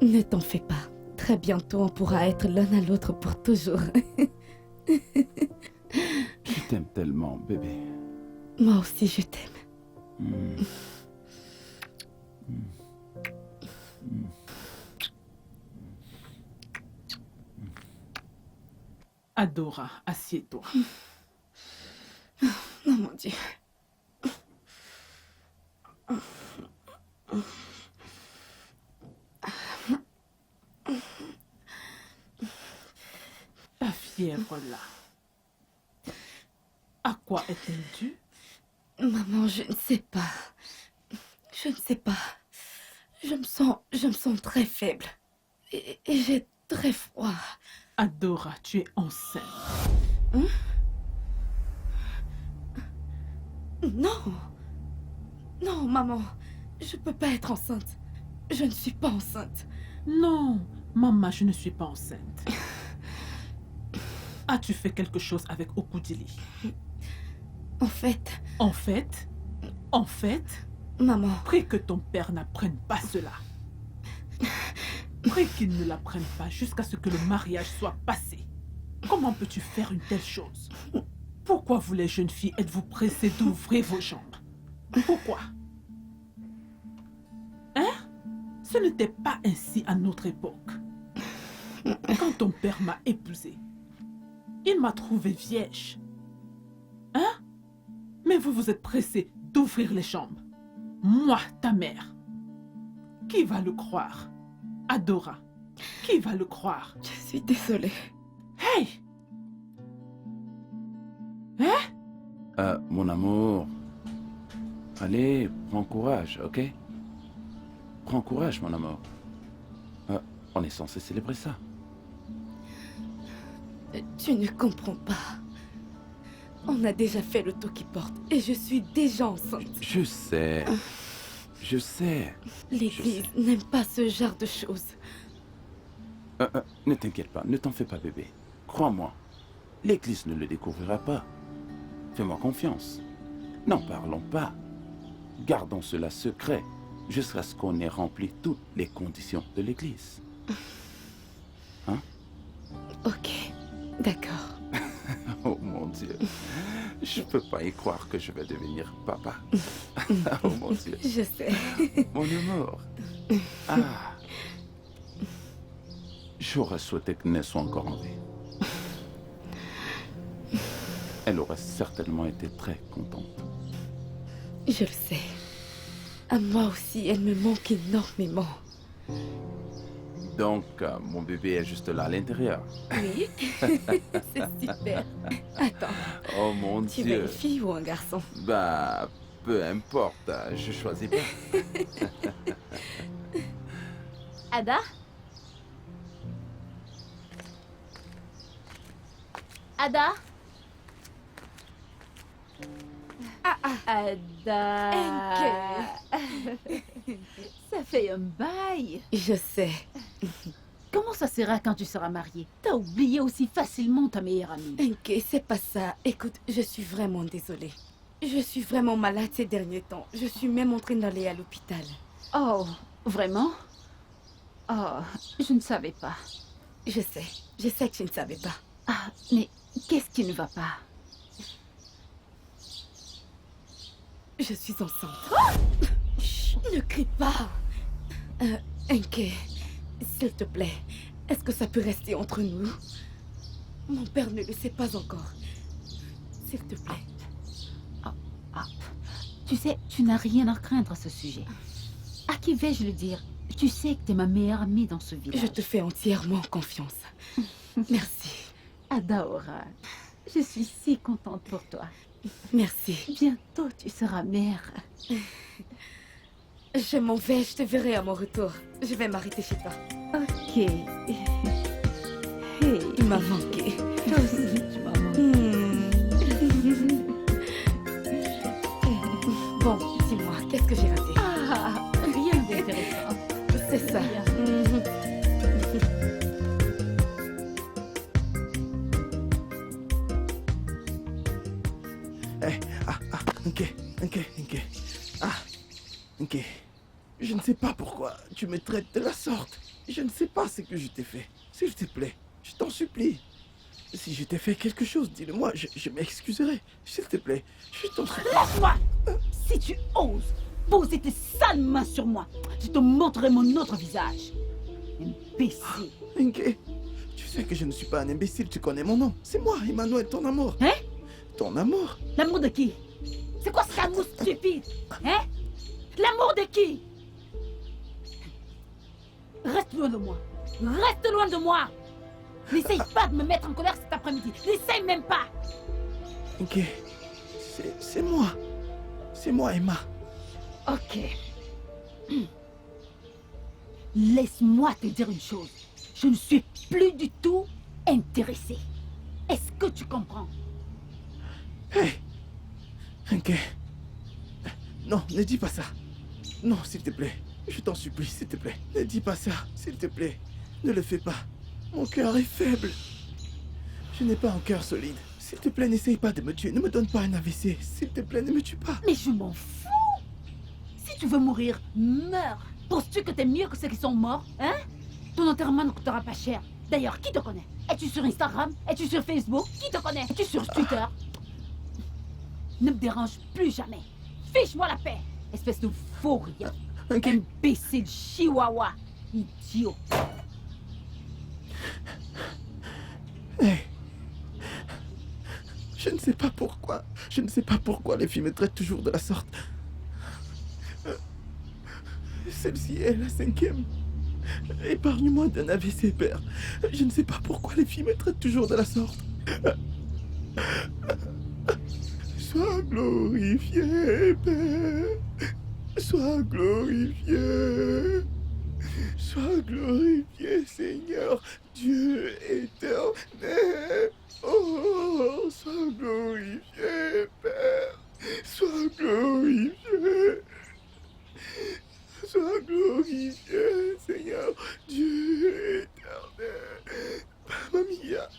Ne t'en fais pas. Très bientôt, on pourra être l'un à l'autre pour toujours. Je t'aime tellement, bébé. Moi aussi, je t'aime. Mm. Mm. Mm. Adora, assieds-toi. Oh mon Dieu. Ta fièvre là. À quoi est-elle due? Maman, je ne sais pas. Je ne sais pas. Je me sens très faible. Et j'ai très froid. Adora, tu es enceinte. Hein? Non. Non, maman. Je peux pas être enceinte. Je ne suis pas enceinte. Non, maman, je ne suis pas enceinte. As-tu fait quelque chose avec Okudili? En fait, En fait, maman, prie que ton père n'apprenne pas cela. Prie qu'il ne l'apprenne pas jusqu'à ce que le mariage soit passé. Comment peux-tu faire une telle chose? Pourquoi vous les jeunes filles êtes-vous pressées d'ouvrir vos jambes? Pourquoi? Hein? Ce n'était pas ainsi à notre époque. Quand ton père m'a épousée, il m'a trouvée vierge. Hein? Mais vous vous êtes pressés d'ouvrir les jambes. Moi, ta mère. Qui va le croire? Adora, qui va le croire? je suis désolée. Hey! Mon amour. Allez, prends courage, ok? Prends courage, mon amour. On est censé célébrer ça. Tu ne comprends pas. On a déjà fait le tour qui porte et je suis déjà enceinte. Je sais. Je sais. L'église n'aime pas ce genre de choses. Ne t'inquiète pas, ne t'en fais pas, bébé. Crois-moi, l'Église ne le découvrira pas. Fais-moi confiance. N'en parlons pas. Gardons cela secret jusqu'à ce qu'on ait rempli toutes les conditions de l'Église. Hein? Ok, d'accord. Oh mon Dieu. Je peux pas y croire que je vais devenir papa. Oh mon Dieu. Je sais. Mon amour. Ah. J'aurais souhaité que Ness soit encore en vie. Elle aurait certainement été très contente. Je le sais. À moi aussi, elle me manque énormément. Donc, mon bébé est juste là à l'intérieur. Oui, c'est super. Attends, Oh mon tu veux Dieu. une fille ou un garçon? Bah, peu importe, je choisis pas. Ada? Ada? Ada? Ça fait un bail. Je sais. Comment ça sera quand tu seras mariée? T'as oublié aussi facilement ta meilleure amie. Ok, c'est pas ça. Écoute, je suis vraiment désolée. Je suis vraiment malade ces derniers temps. Je suis même en train d'aller à l'hôpital. Oh, vraiment? Oh, je ne savais pas. Je sais que tu ne savais pas. Ah, mais qu'est-ce qui ne va pas? Je suis enceinte. Chut, ne crie pas. Enke, s'il te plaît, est-ce que ça peut rester entre nous? Mon père ne le sait pas encore. S'il te plaît. Ah, tu sais, tu n'as rien à craindre à ce sujet. À qui vais-je le dire? Tu sais que t'es ma meilleure amie dans ce village. Je te fais entièrement confiance. Merci. Adaora, je suis si contente pour toi. Merci. Bientôt, tu seras mère. Je m'en vais, je te verrai à mon retour. Je vais m'arrêter chez toi. Ok. Hey, Tu m'as manqué. toi aussi, tu m'as manqué. Bon, dis-moi, qu'est-ce que j'ai raté? Ah, rien d'intéressant. C'est ça. Rien. Ok. Ok. Je ne sais pas pourquoi tu me traites de la sorte. Je ne sais pas ce que je t'ai fait. S'il te plaît, je t'en supplie. Si je t'ai fait quelque chose, dis-le-moi, je m'excuserai. S'il te plaît, je t'en supplie. Laisse-moi! Si tu oses poser tes sales mains sur moi, je te montrerai mon autre visage. Imbécile. Ok. Tu sais que je ne suis pas un imbécile, tu connais mon nom. C'est moi, Emmanuel, ton amour. Hein? Ton amour? L'amour de qui? C'est quoi cet amour stupide? Hein? L'amour de qui? Reste loin de moi. Reste loin de moi. N'essaye pas de me mettre en colère cet après-midi. N'essaye même pas. Ok. C'est moi. C'est moi, Emma. Ok. Laisse-moi te dire une chose. Je ne suis plus du tout intéressée. Est-ce que tu comprends? Hey. Ok. Non, ne dis pas ça. Non, s'il te plaît. Je t'en supplie, s'il te plaît. Ne dis pas ça, s'il te plaît. Ne le fais pas. Mon cœur est faible. Je n'ai pas un cœur solide. S'il te plaît, n'essaye pas de me tuer. Ne me donne pas un AVC. S'il te plaît, ne me tue pas. Mais je m'en fous. Si tu veux mourir, meurs. Penses-tu que t'es mieux que ceux qui sont morts, hein? Ton enterrement ne coûtera pas cher. D'ailleurs, qui te connaît? Es-tu sur Instagram? Es-tu sur Facebook? Qui te connaît? Es-tu sur Twitter? Ne me dérange plus jamais. Fiche-moi la paix, espèce de faux rien. Ok. Imbécile chihuahua. Idiot. Hey. Je ne sais pas pourquoi. Je ne sais pas pourquoi les filles me traitent toujours de la sorte. Celle-ci est la 5e. Épargne-moi d'un AVC, père. Je ne sais pas pourquoi les filles me traitent toujours de la sorte. Sois glorifié, Père. Sois glorifié. Sois glorifié, Seigneur, Dieu éternel. Oh, sois glorifié, Père. Sois glorifié. Sois glorifié, Seigneur, Dieu éternel. Mamma mia.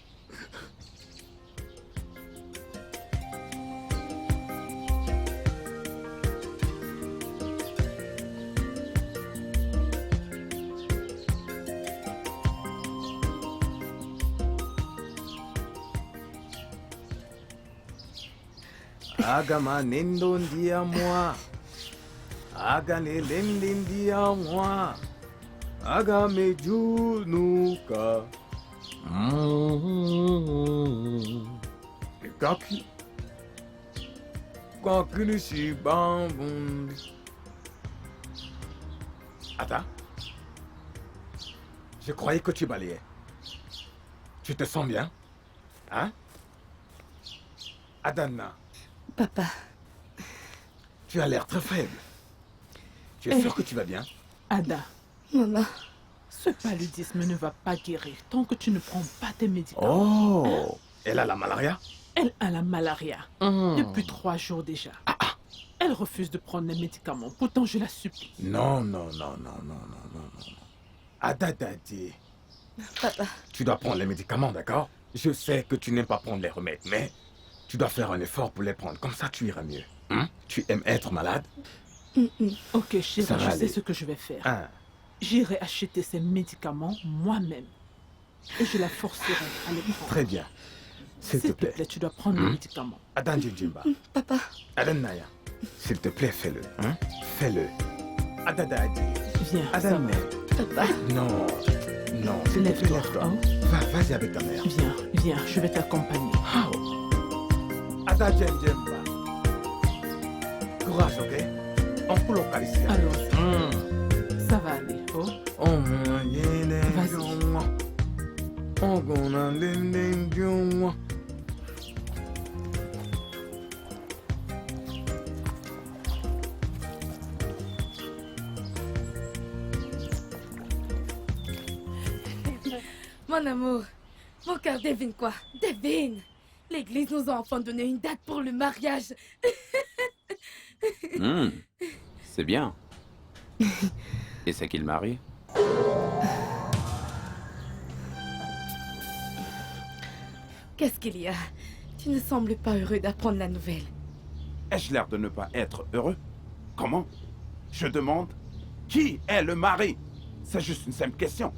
Agama nendo ndia moi. Agane lende ndia moi. Agame junuka. Kaki. Kaki si bambun. Attends. Je croyais que tu balayais. Tu te sens bien? Hein? Adana. Papa, Tu as l'air très faible. Tu es sûr que tu vas bien? Ada, maman, ce paludisme ne va pas guérir tant que tu ne prends pas tes médicaments. Oh! Elle a la malaria? Elle a la malaria depuis 3 jours déjà. Elle refuse de prendre les médicaments, pourtant je la supplie. Non. Ada Dadi, papa, tu dois prendre les médicaments, d'accord? Je sais que tu n'aimes pas prendre les remèdes, mais tu dois faire un effort pour les prendre. Comme ça, tu iras mieux. Hein? Tu aimes être malade? Ok, chérie, Ça va je sais aller. ce que je vais faire. Hein? J'irai acheter ces médicaments moi-même. Et je la forcerai à les prendre. Très bien. S'il te plaît. tu dois prendre les médicaments. Adan Djimba. papa, Adan Naya. S'il te plaît, fais-le. Hein? Fais-le. Ada Dadi. Viens, ça Adan va. Naya. papa. Non. S'il te plaît, Lève-toi. lève-toi. Oh. Vas-y avec ta mère. Viens, je vais t'accompagner. Ada Djemba. Courage, ok? On peut localiser. Alors, ça va aller. Oh. Mon amour, mon cœur devine quoi? Devine! L'église nous a enfin donné une date pour le mariage. C'est bien. Et c'est qui le mari? Qu'est-ce qu'il y a? Tu ne sembles pas heureux d'apprendre la nouvelle. Ai-je l'air de ne pas être heureux? Comment? Je demande, qui est le mari? C'est juste une simple question.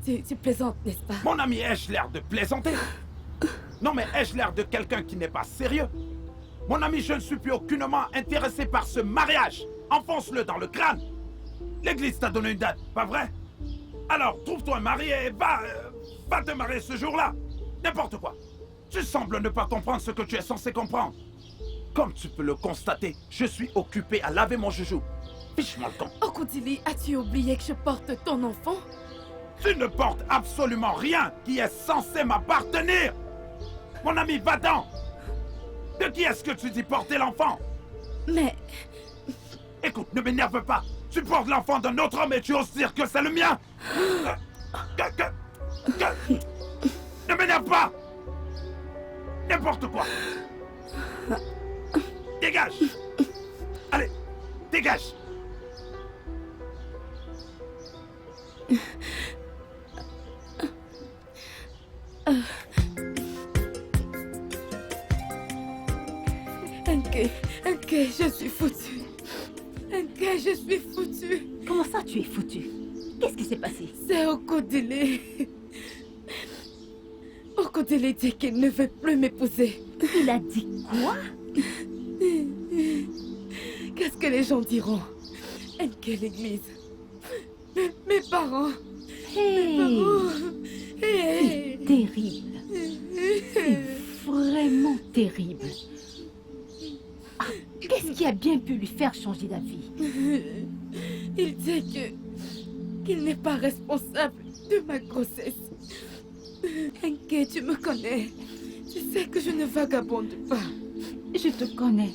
Tu plaisantes, n'est-ce pas? Mon ami, ai-je l'air de plaisanter? Non, mais ai-je l'air de quelqu'un qui n'est pas sérieux? Mon ami, je ne suis plus aucunement intéressé par ce mariage. Enfonce-le dans le crâne. L'église t'a donné une date, pas vrai? Alors, trouve-toi un mari et va te marier ce jour-là. N'importe quoi. Tu sembles ne pas comprendre ce que tu es censé comprendre. Comme tu peux le constater, je suis occupé à laver mon joujou. Fiche-moi le camp. Okudili, as-tu oublié que je porte ton enfant? Tu ne portes absolument rien qui est censé m'appartenir. Mon ami, va-t'en. De qui est-ce que tu dis porter l'enfant? Mais... Écoute, ne m'énerve pas. Tu portes l'enfant d'un autre homme et tu oses dire que c'est le mien. Ne m'énerve pas. N'importe quoi. Dégage. Allez, dégage. Ok, je suis foutue. Ok, je suis foutue. Comment ça, tu es foutu? Qu'est-ce qui s'est passé? C'est Okudili. Okudili dit qu'il ne veut plus m'épouser. Il a dit quoi? Qu'est-ce que les gens diront? Quelle église? Mes parents. Hey! Hey. C'est terrible. C'est vraiment terrible. Ah, qu'est-ce qui a bien pu lui faire changer d'avis? Il dit qu'il n'est pas responsable de ma grossesse. Enke, tu me connais. Tu sais que je ne vagabonde pas. Je te connais.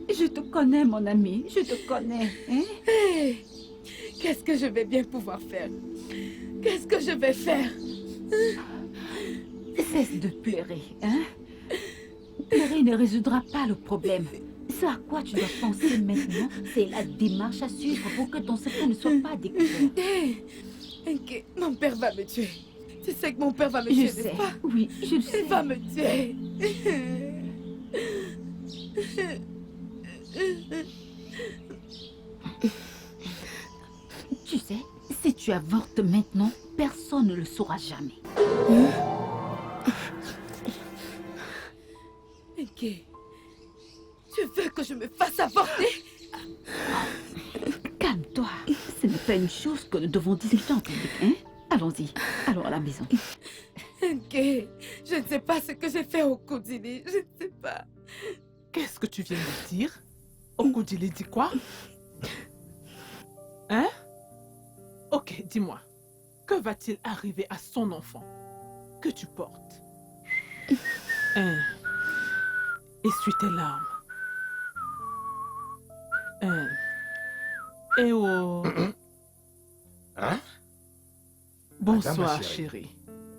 Je te connais, mon ami. Je te connais. Hein? Hey, qu'est-ce que je vais bien pouvoir faire? Qu'est-ce que je vais faire? Cesse de pleurer, hein? Pleurer ne résoudra pas le problème. Ce à quoi tu dois penser maintenant, c'est la démarche à suivre pour que ton secret ne soit pas découvert. Hey, Enke, mon père va me tuer. Tu sais que mon père va me tuer, Je sais. n'est-ce pas? Oui, je le sais. Il va me tuer. Tu sais, si tu avortes maintenant, personne ne le saura jamais. Enke, tu veux que je me fasse avorter? Calme-toi. Ce n'est pas une chose que nous devons discuter en public, hein? Allons-y. Allons à la maison. Enke, je ne sais pas ce que j'ai fait au Okudili. Je ne sais pas. Qu'est-ce que tu viens de dire? Okudili dit quoi? Hein? Ok, dis-moi. Que va-t-il arriver à son enfant que tu portes? Hein? Essuie tes larmes. Hein? Eh oh. Hein? Bonsoir, Madame ma chérie.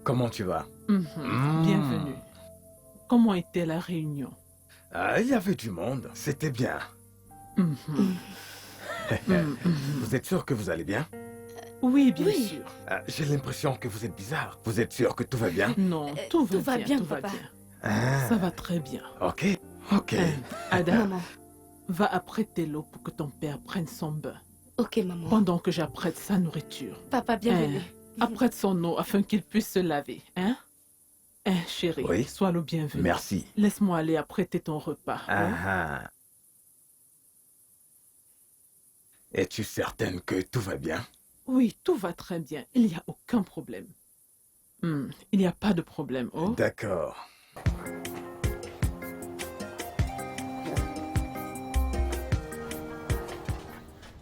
Comment tu vas? Bienvenue. Comment était la réunion? Ah, il y avait du monde. C'était bien. Vous êtes sûr que vous allez bien? Oui, bien sûr. Ah, j'ai l'impression que vous êtes bizarre. Vous êtes sûr que tout va bien? Non, tout va bien, tout va papa. bien. Ah, Ça va très bien. ok, ok. Ada, Maman. va apprêter l'eau pour que ton père prenne son bain, Ok, maman. pendant que j'apprête sa nourriture. Papa, bienvenue. Apprête son eau afin qu'il puisse se laver, hein? Hein, chérie, Oui. sois le bienvenu. Merci. Laisse-moi aller apprêter ton repas. hein? Ah, es-tu certaine que tout va bien? Oui, tout va très bien. Il n'y a aucun problème. Il n'y a pas de problème, oh? D'accord.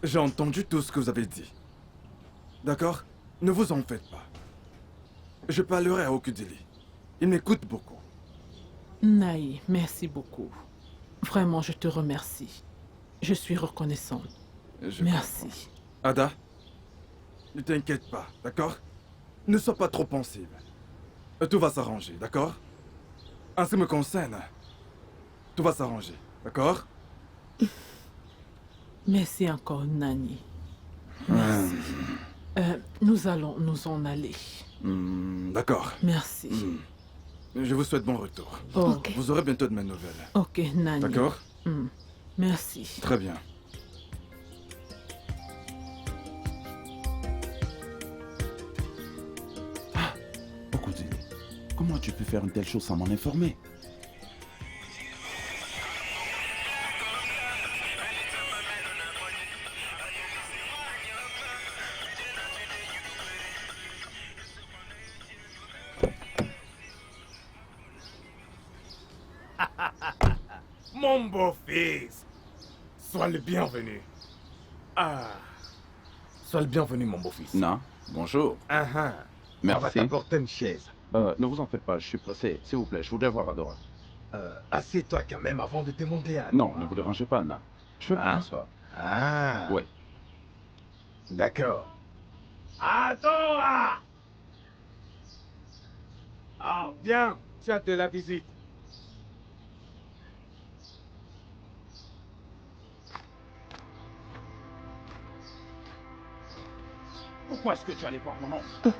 J'ai entendu tout ce que vous avez dit. D'accord? Ne vous en faites pas. Je parlerai à Okudili. Il m'écoute beaucoup. Naï, merci beaucoup. Vraiment, je te remercie. Je suis reconnaissante. Je Merci. comprends. Ada, Ne t'inquiète pas, d'accord? Ne sois pas trop pensive. Tout va s'arranger, d'accord? En ce qui me concerne, tout va s'arranger, d'accord? Merci encore, Nani. Merci. Nous allons nous en aller. D'accord. Merci. Je vous souhaite bon retour. Oh. Vous aurez bientôt de mes nouvelles. Ok, Nani. D'accord? Merci. Très bien. Okudili, comment tu peux faire une telle chose sans m'en informer? Mon beau-fils, sois le bienvenu. Ah, sois le bienvenu, mon beau-fils. Non, bonjour. On va Merci. t'apporter une chaise. Ne vous en faites pas, je suis pressé. S'il vous plaît, je voudrais voir Adora. Assieds-toi quand même avant de demander à... Non, ne vous dérangez pas, Anna. Je veux Ah. m'asseoir. Ah, Oui. d'accord. Adora! Ah, viens, tu as de la visite. Pourquoi est-ce que tu allais voir mon oncle?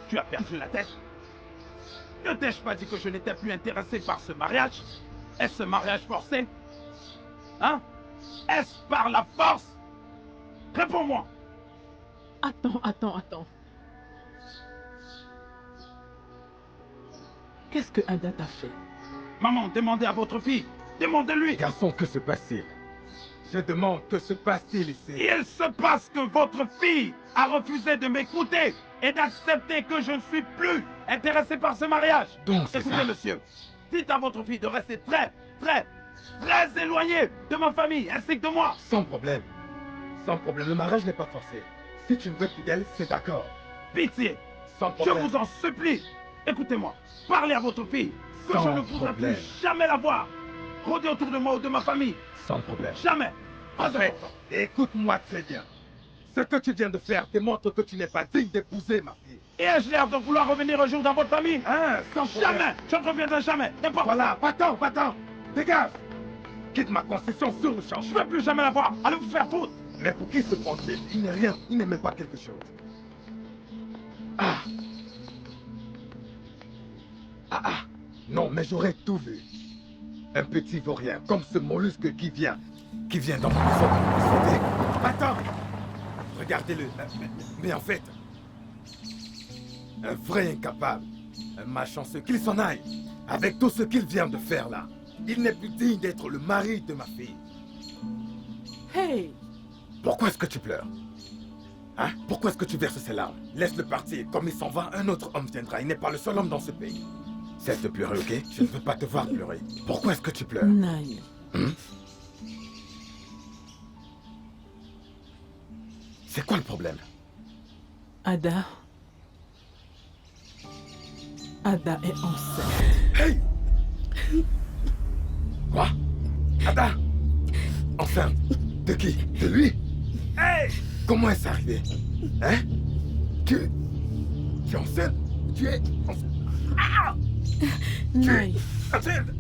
Tu as perdu la tête? Ne t'ai-je pas dit que je n'étais plus intéressé par ce mariage? Est-ce ce mariage forcé? Hein? Est-ce par la force? Réponds-moi! Attends. Qu'est-ce que Ada t'a fait? Maman, demandez à votre fille. Demandez-lui. Garçon, que se passe-t-il? Je demande, que se passe-t-il ici? Il se passe que votre fille a refusé de m'écouter et d'accepter que je ne suis plus intéressé par ce mariage. Donc, c'est Écoutez, ça. monsieur, dites à votre fille de rester très éloignée de ma famille ainsi que de moi. Sans problème. Sans problème, le mariage n'est pas forcé. Si tu ne veux plus d'elle, c'est d'accord. Pitié, Sans je problème. vous en supplie. Écoutez-moi, parlez à votre fille que Sans je ne voudrais problème. plus jamais la voir rôder autour de moi ou de ma famille. Sans problème. Jamais. Pas de Parfait. Écoute-moi très bien. Ce que tu viens de faire démontre que tu n'es pas digne d'épouser ma fille. Et ai-je l'air de vouloir revenir un jour dans votre famille? Hein, sans problème. Jamais. Je ne reviendrai jamais. N'importe. Voilà, va-t'en. Dégage. Quitte ma concession sur le champ. Je ne veux plus jamais la voir. Allez vous faire foutre. Mais pour qui se prend-il? Il n'est rien. Il n'est même pas quelque chose. Ah. Non, mais j'aurais tout vu. Un petit vaurien, comme ce mollusque qui vient dans ma maison pour me sauver. Attends. Regardez-le. Mais en fait, un vrai incapable, un malchanceux, qu'il s'en aille. Avec tout ce qu'il vient de faire là, il n'est plus digne d'être le mari de ma fille. Hey! Pourquoi est-ce que tu pleures? Hein? Pourquoi est-ce que tu verses ces larmes? Laisse-le partir. Comme il s'en va, un autre homme viendra. Il n'est pas le seul homme dans ce pays. Cesse de pleurer, ok? Je ne veux pas te voir pleurer. Pourquoi est-ce que tu pleures? Nani. C'est quoi le problème? Ada est enceinte. Hey! Quoi? Ada? Enceinte? De qui? De lui? Hey! Comment est-ce arrivé? Hein? Tu es enceinte? Tu es enceinte? Nai, Enceinte?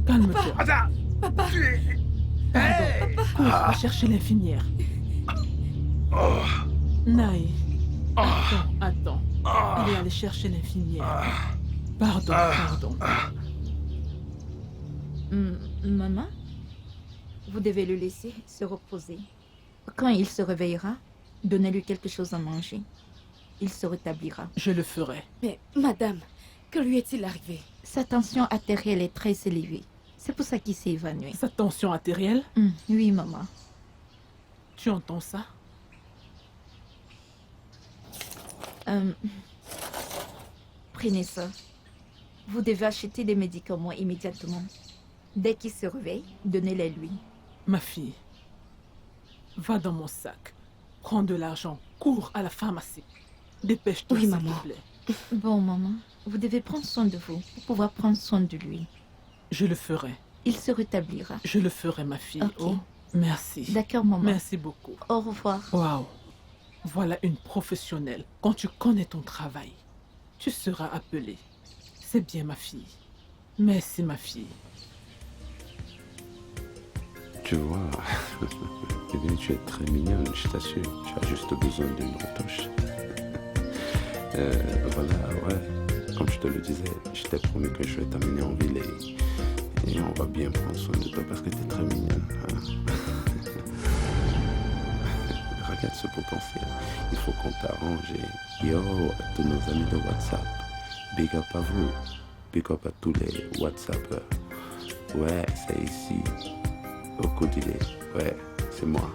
calme-toi. Ada! Tu es... Hey! Cours, va chercher l'infirmière. Oh! Nai, attends. Il est allé chercher l'infirmière. Pardon. Maman, vous devez le laisser se reposer. Quand il se réveillera, donnez-lui quelque chose à manger. Il se rétablira. Je le ferai. Mais, madame, que lui est-il arrivé? Sa tension artérielle est très élevée. C'est pour ça qu'il s'est évanoui. Sa tension artérielle, Oui, maman. tu entends ça? Prenez ça. Vous devez acheter des médicaments immédiatement. Dès qu'il se réveille, donnez-les lui. Ma fille, va dans mon sac. Prends de l'argent. Cours à la pharmacie. Dépêche-toi, Oui, s'il maman. te plaît. Bon, maman, vous devez prendre soin de vous pour pouvoir prendre soin de lui. Je le ferai. Il se rétablira. Je le ferai, ma fille. Ok. Oh, Merci. D'accord, maman. Merci beaucoup. Au revoir. Waouh. Voilà une professionnelle. Quand tu connais ton travail, tu seras appelée. C'est bien, ma fille. Merci, ma fille. Tu vois, eh bien, tu es très mignonne, je t'assure. Tu as juste besoin d'une retouche. Voilà, ouais. Comme je te le disais, je t'ai promis que je vais t'amener en ville et on va bien prendre soin de toi parce que tu es très mignonne. Hein. Regarde ce potentiel. Il faut qu'on t'arrange. Yo, à tous nos amis de WhatsApp. Big up à vous. Big up à tous les WhatsAppers. Ouais, c'est ici. Au Kodile. Ouais, c'est moi.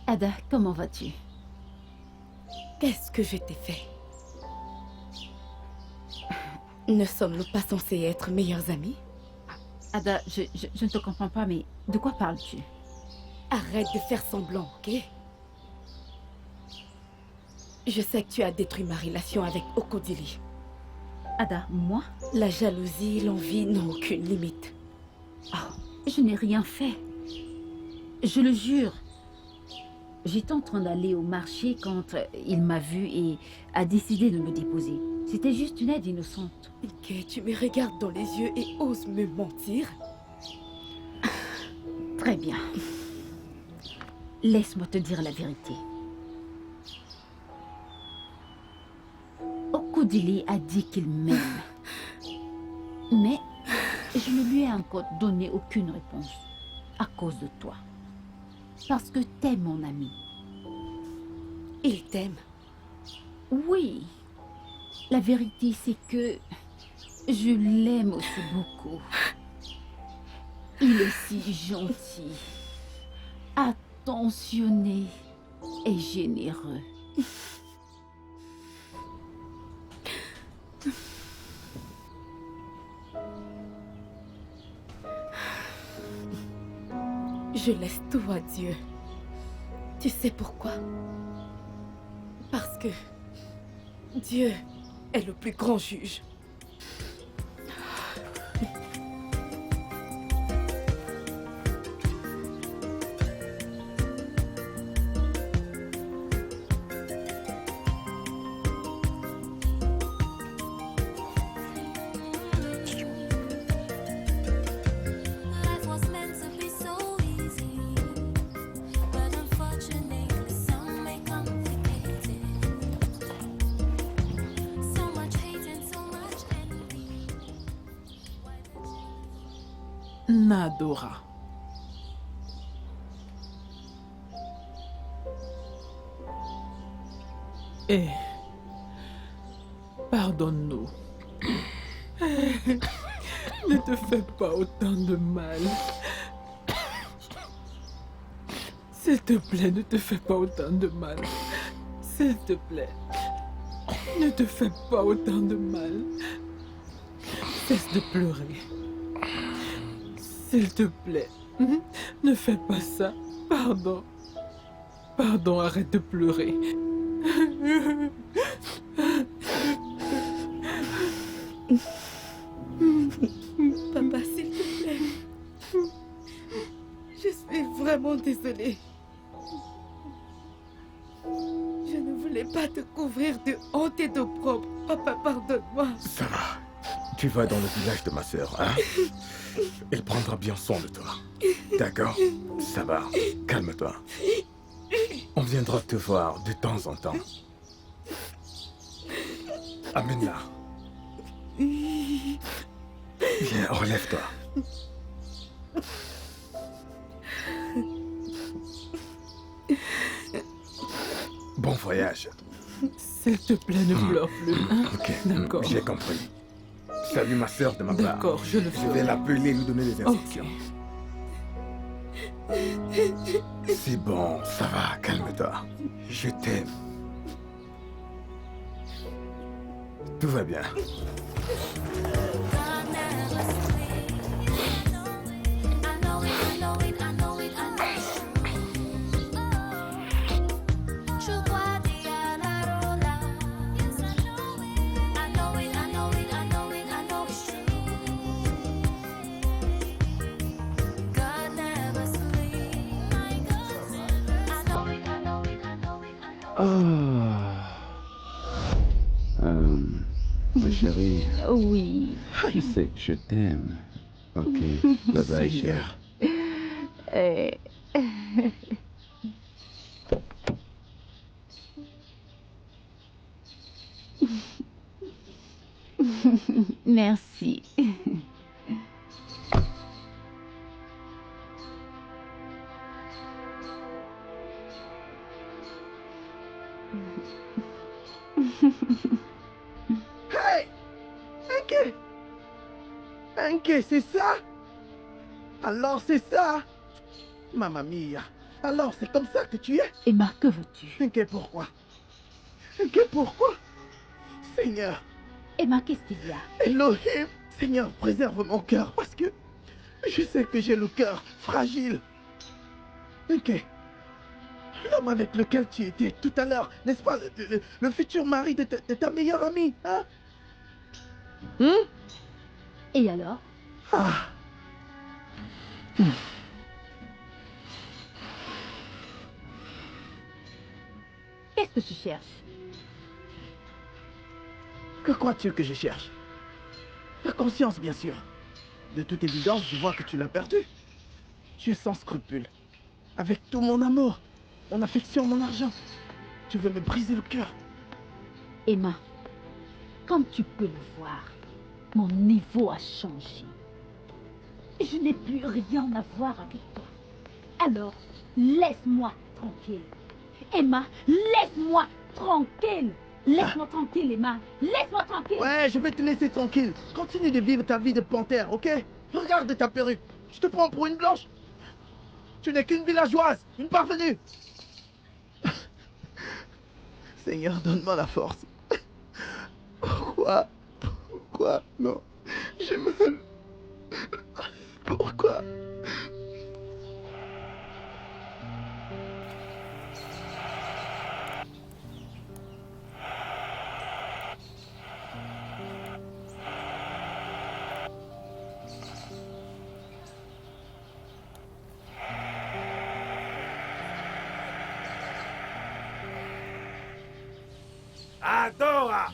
Ada, comment vas-tu? Qu'est-ce que je t'ai fait? Ne sommes-nous pas censés être meilleurs amis? Ada, je ne te comprends pas, mais de quoi parles-tu? Arrête de faire semblant, ok? Je sais que tu as détruit ma relation avec Okodili. Ada, moi? La jalousie, l'envie n'ont aucune limite. Oh, je n'ai rien fait. Je le jure. J'étais en train d'aller au marché quand il m'a vue et a décidé de me déposer. C'était juste une aide innocente. Ok, tu me regardes dans les yeux et oses me mentir? Très bien. Laisse-moi te dire la vérité. Okodili a dit qu'il m'aime. Mais je ne lui ai encore donné aucune réponse à cause de toi. Parce que t'es mon ami. Il t'aime. Oui. La vérité, c'est que je l'aime aussi beaucoup. Il est si gentil, attentionné et généreux. Je laisse tout à Dieu. Tu sais pourquoi? Parce que Dieu est le plus grand juge. Life was meant to be so easy, but unfortunately, some make complicated. So much hate and so much envy. Why the Nadora. Eh, pardonne-nous. Ne te fais pas autant de mal. S'il te plaît, ne te fais pas autant de mal. S'il te plaît, ne te fais pas autant de mal. Cesse de pleurer. S'il te plaît, ne fais pas ça. Pardon. Pardon, arrête de pleurer. Papa, s'il te plaît. Je suis vraiment désolée. Je ne voulais pas te couvrir de honte et d'opprobre. Papa, pardonne-moi. Ça va. Tu vas dans le village de ma sœur, hein? Elle prendra bien soin de toi. D'accord? Ça va. Calme-toi. On viendra te voir de temps en temps. Amène-la. Viens, relève-toi. Bon voyage. S'il te plaît, ne pleure plus. Hein? Ok, D'accord. j'ai compris. Salut ma sœur de ma part. D'accord, je le Je vais ferai. l'appeler et lui donner des instructions. Ok. C'est bon, ça va, calme-toi. Je t'aime. Tout va bien. God never sleeps. I know it, I know it, I know it, I know it's true. Oh, je crois dire la rola. Yes, I know it. I know it, I know it, I know it, I know it's true. God never sleeps. My God never. I know it, I know it, I know it, I know it. Ma chérie, Oui. tu sais que je t'aime. Ok, bye bye, chérie. Merci. Hey! Enke! Enke, c'est ça? Alors c'est ça? Mamma mia. Alors c'est comme ça que tu es? Emma, que veux-tu? Enke, pourquoi? Enke, pourquoi? Seigneur, Emma, qu'est-ce qu'il y a? Elohim, Seigneur, préserve mon cœur parce que je sais que j'ai le cœur fragile. Enke, l'homme avec lequel tu étais tout à l'heure, n'est-ce pas le futur mari de ta meilleure amie, hein? Et alors? Ah. Qu'est-ce que tu cherches? Que crois-tu que je cherche? Ta conscience, bien sûr. De toute évidence, je vois que tu l'as perdu. Tu es sans scrupules. Avec tout mon amour, mon affection, mon argent. Tu veux me briser le cœur. Emma, comme tu peux le voir, mon niveau a changé. Je n'ai plus rien à voir avec toi. Alors, laisse-moi tranquille. Emma, laisse-moi tranquille. Laisse-moi tranquille, Emma. Laisse-moi tranquille. Ouais, je vais te laisser tranquille. Continue de vivre ta vie de panthère, ok? Regarde ta perruque. Je te prends pour une blanche. Tu n'es qu'une villageoise, une parvenue. Seigneur, donne-moi la force. Pourquoi? Pourquoi? Non. J'ai mal. Pourquoi? Adora!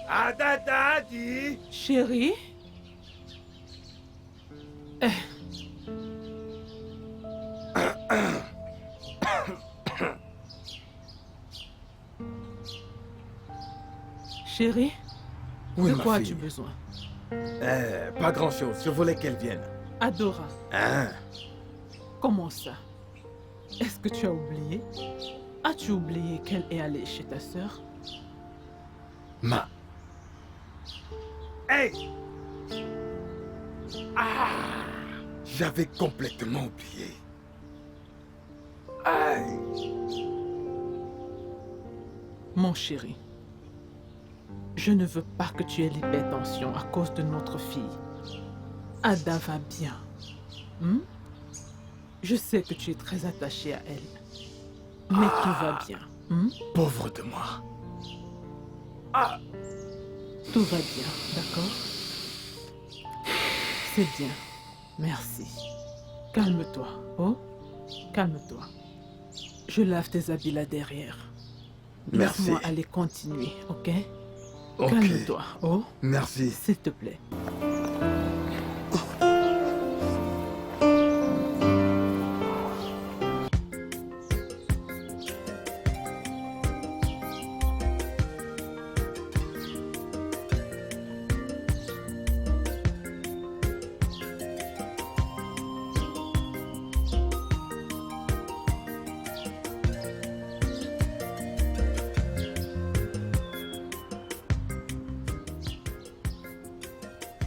Adadadi! Chérie? Chérie, Oui, de ma quoi fille. as-tu besoin? Pas grand-chose. Je voulais qu'elle vienne. Adora, Hein? comment ça? Est-ce que tu as oublié? As-tu oublié qu'elle est allée chez ta sœur? Ma. Hey! Ah! J'avais complètement oublié. Aïe! Mon chéri, je ne veux pas que tu aies l'hypertension à cause de notre fille. Ada va bien. Je sais que tu es très attaché à elle. Mais tout va bien. Pauvre de moi. Tout va bien, d'accord? C'est bien. Merci. Calme-toi, oh? Calme-toi. Je lave tes habits là derrière. Merci. Laisse-moi aller continuer, ok? Ok. Calme-toi, oh? Merci. S'il te plaît.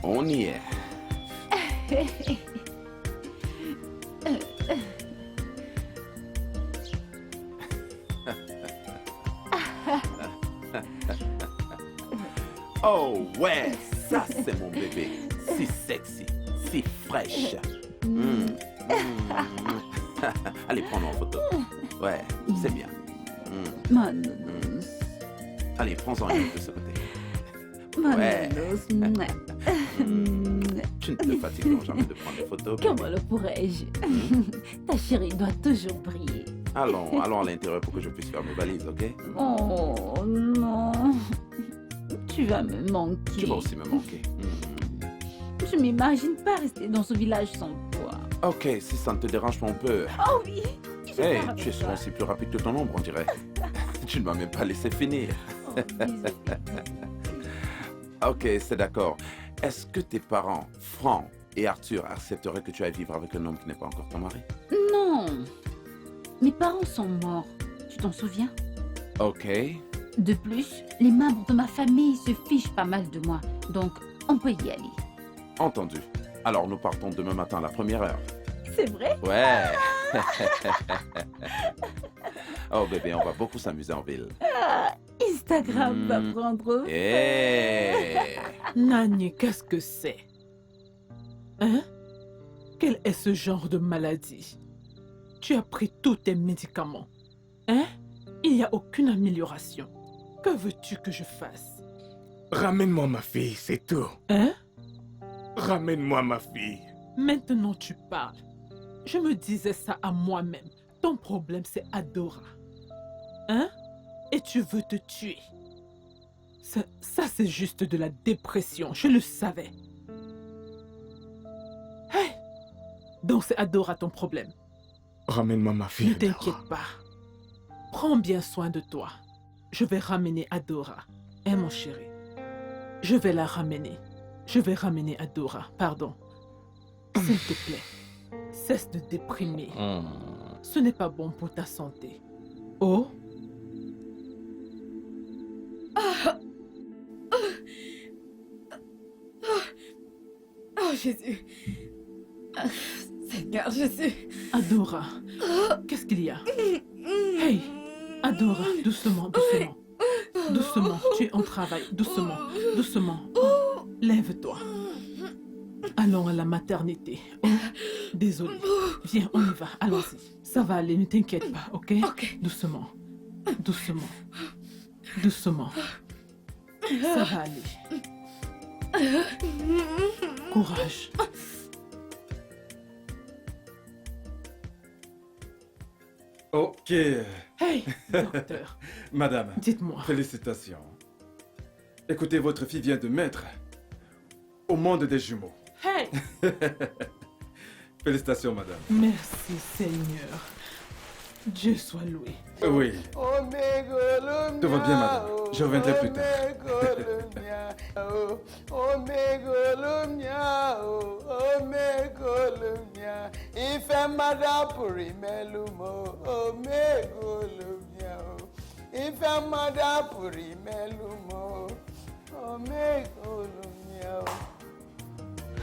On y est. Oh ouais, ça c'est mon bébé. Si sexy, si fraîche. Allez, prends-nous en photo. Ouais, c'est bien. Ma nounours. Allez, prends-en une de ce côté. Ma Ouais. nounours. Tu ne te fatigueras jamais de prendre des photos. bébé. Comment le pourrais-je? Ta chérie doit toujours briller. Allons à l'intérieur pour que je puisse faire mes valises, ok? Oh non. Tu vas me manquer. Tu vas aussi me manquer. Je m'imagine pas rester dans ce village sans toi. Ok, si ça ne te dérange pas, on peut. Oh oui. Je Hey, pars avec tu es souvent toi. aussi plus rapide que ton ombre, on dirait. Tu ne m'as même pas laissé finir. Oh, bisous. Ok, c'est d'accord. Est-ce que tes parents, Franck et Arthur, accepteraient que tu ailles vivre avec un homme qui n'est pas encore ton mari? Non. Mes parents sont morts. Tu t'en souviens? Ok. De plus, les membres de ma famille se fichent pas mal de moi. Donc, on peut y aller. Entendu. Alors nous partons demain matin à la première heure. C'est vrai? Ouais. Oh bébé, on va beaucoup s'amuser en ville. Instagram va prendre. Hey. Nani, qu'est-ce que c'est? Hein? Quel est ce genre de maladie? Tu as pris tous tes médicaments. Hein? Il n'y a aucune amélioration. Que veux-tu que je fasse? Ramène-moi ma fille, c'est tout. Hein? Ramène-moi ma fille. Maintenant tu parles. Je me disais ça à moi-même. Ton problème c'est Adora. Hein? Et tu veux te tuer. Ça c'est juste de la dépression, je le savais. Hey! Donc c'est Adora ton problème. Ramène-moi ma fille. Ne t'inquiète pas. Prends bien soin de toi. Je vais ramener Adora. Hein, mon chéri? Je vais la ramener. Je vais ramener Adora, pardon. S'il te plaît, cesse de déprimer. Ce n'est pas bon pour ta santé. Oh? Oh Jésus. Ah, Seigneur Jésus. Adora, qu'est-ce qu'il y a? Hey, Adora, doucement, doucement. Doucement, tu es en travail, doucement, doucement. Lève-toi. Allons à la maternité. Oh, désolé. Viens, on y va, allons-y. Ça va aller, ne t'inquiète pas, ok? Ok. Doucement, doucement, doucement. Ça va aller. Courage. Ok. Hey, docteur, Madame, dites-moi. félicitations. Écoutez, votre fille vient de mettre au monde des jumeaux. Hey, Félicitations, madame. merci Seigneur. Dieu soit loué. Oui. Tout va bien, madame. Je reviendrai plus tard.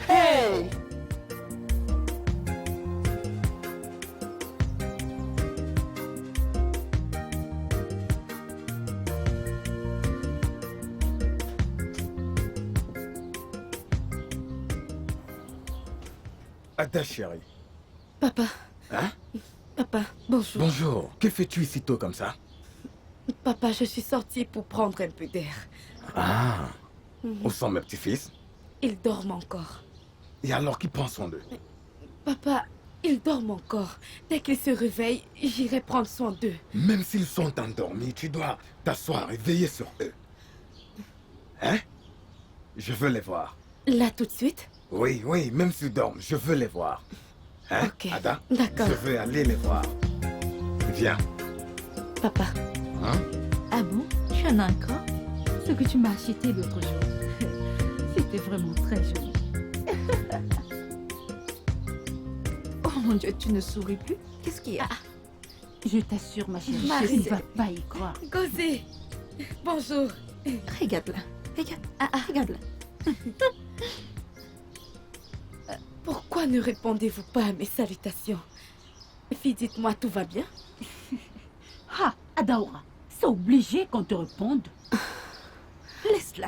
Hey! Ada chérie. Papa. Hein? Papa, bonjour. Bonjour. Que fais-tu ici tôt comme ça? Papa, je suis sortie pour prendre un peu d'air. Ah. Où sont mes petits-fils? Ils dorment encore. Et alors, qui prend soin d'eux? Papa, ils dorment encore. Dès qu'ils se réveillent, j'irai prendre soin d'eux. Même s'ils sont endormis, tu dois t'asseoir et veiller sur eux. Hein? Je veux les voir. Là, tout de suite? Oui, oui, même s'ils dorment, je veux les voir. Hein, Ok. Ada? D'accord. Je veux aller les voir. Viens. Papa, Hein? Ah bon? Tu en as encore? Ce que tu m'as acheté l'autre jour. C'était vraiment très joli. Oh mon Dieu, tu ne souris plus? Qu'est-ce qu'il y a? Je t'assure, ma chérie, Marie, je ne vas pas y croire. Gosé, bonjour. Regarde-la. Regarde. Regarde-la. Pourquoi ne répondez-vous pas à mes salutations? Fille, dites-moi, tout va bien? Ah, Adaora, C'est obligé qu'on te réponde. Laisse-la.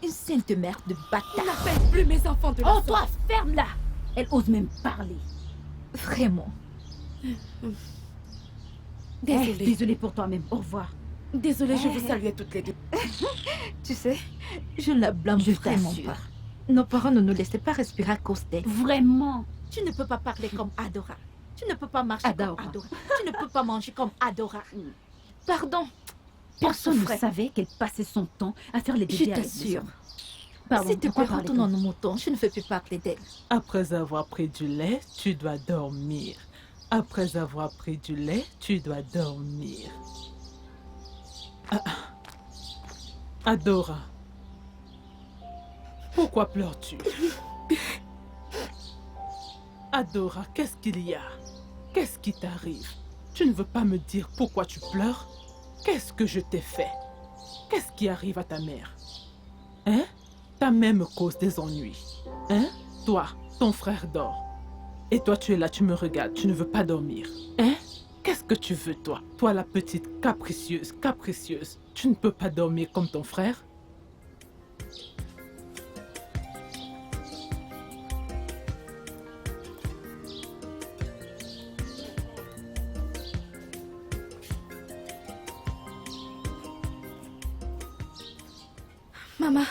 Une sainte mère de bâtard. N'appelle plus mes enfants de la Oh, sorte. toi, ferme-la. Elle ose même parler. Vraiment. Désolée. Désolée pour toi-même. Au revoir. Désolée, je vous saluais toutes les deux. Tu sais, je ne la blâme Je vraiment t'assure. pas. Nos parents ne nous laissaient pas respirer à cause d'elle. Vraiment. Tu ne peux pas parler comme Adora. Tu ne peux pas marcher Adora. comme Adora. Tu ne peux pas manger comme Adora. Pardon. Personne ne souffrait. savait qu'elle passait son temps à faire les Je bébés avec les t'assure. hommes. Pardon, S'il te pourquoi plaît, parler retourne comme nos ça? moutons. Je ne fais plus parler d'elle. Après avoir pris du lait, tu dois dormir. Après avoir pris du lait, tu dois dormir. Ah, Adora, pourquoi pleures-tu? Adora, qu'est-ce qu'il y a? Qu'est-ce qui t'arrive? Tu ne veux pas me dire pourquoi tu pleures? Qu'est-ce que je t'ai fait? Qu'est-ce qui arrive à ta mère? Hein? Ta mère me cause des ennuis. Hein? Toi, ton frère dort. Et toi, tu es là, tu me regardes, tu ne veux pas dormir. Hein? Qu'est-ce que tu veux, toi? Toi, la petite capricieuse, capricieuse. Tu ne peux pas dormir comme ton frère? Maman.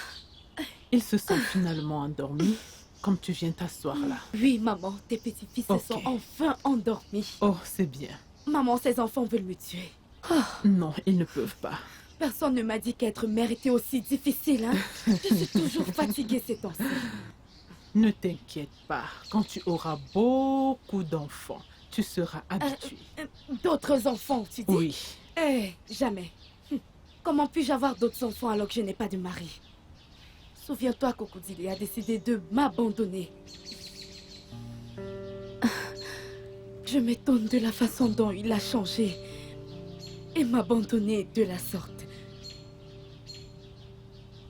Ils se sont finalement endormis, comme tu viens t'asseoir là. Oui, maman, tes petits-fils Ok. se sont enfin endormis. Oh, c'est bien. Maman, ces enfants veulent me tuer. Non, ils ne peuvent pas. Personne ne m'a dit qu'être mère était aussi difficile, hein. Je suis toujours fatiguée ces temps-ci. Ne t'inquiète pas, quand tu auras beaucoup d'enfants, tu seras habitué. D'autres enfants, tu dis? Oui. Jamais. Comment puis-je avoir d'autres enfants alors que je n'ai pas de mari? Souviens-toi qu'Okudili a décidé de m'abandonner. Je m'étonne de la façon dont il a changé et m'abandonner de la sorte.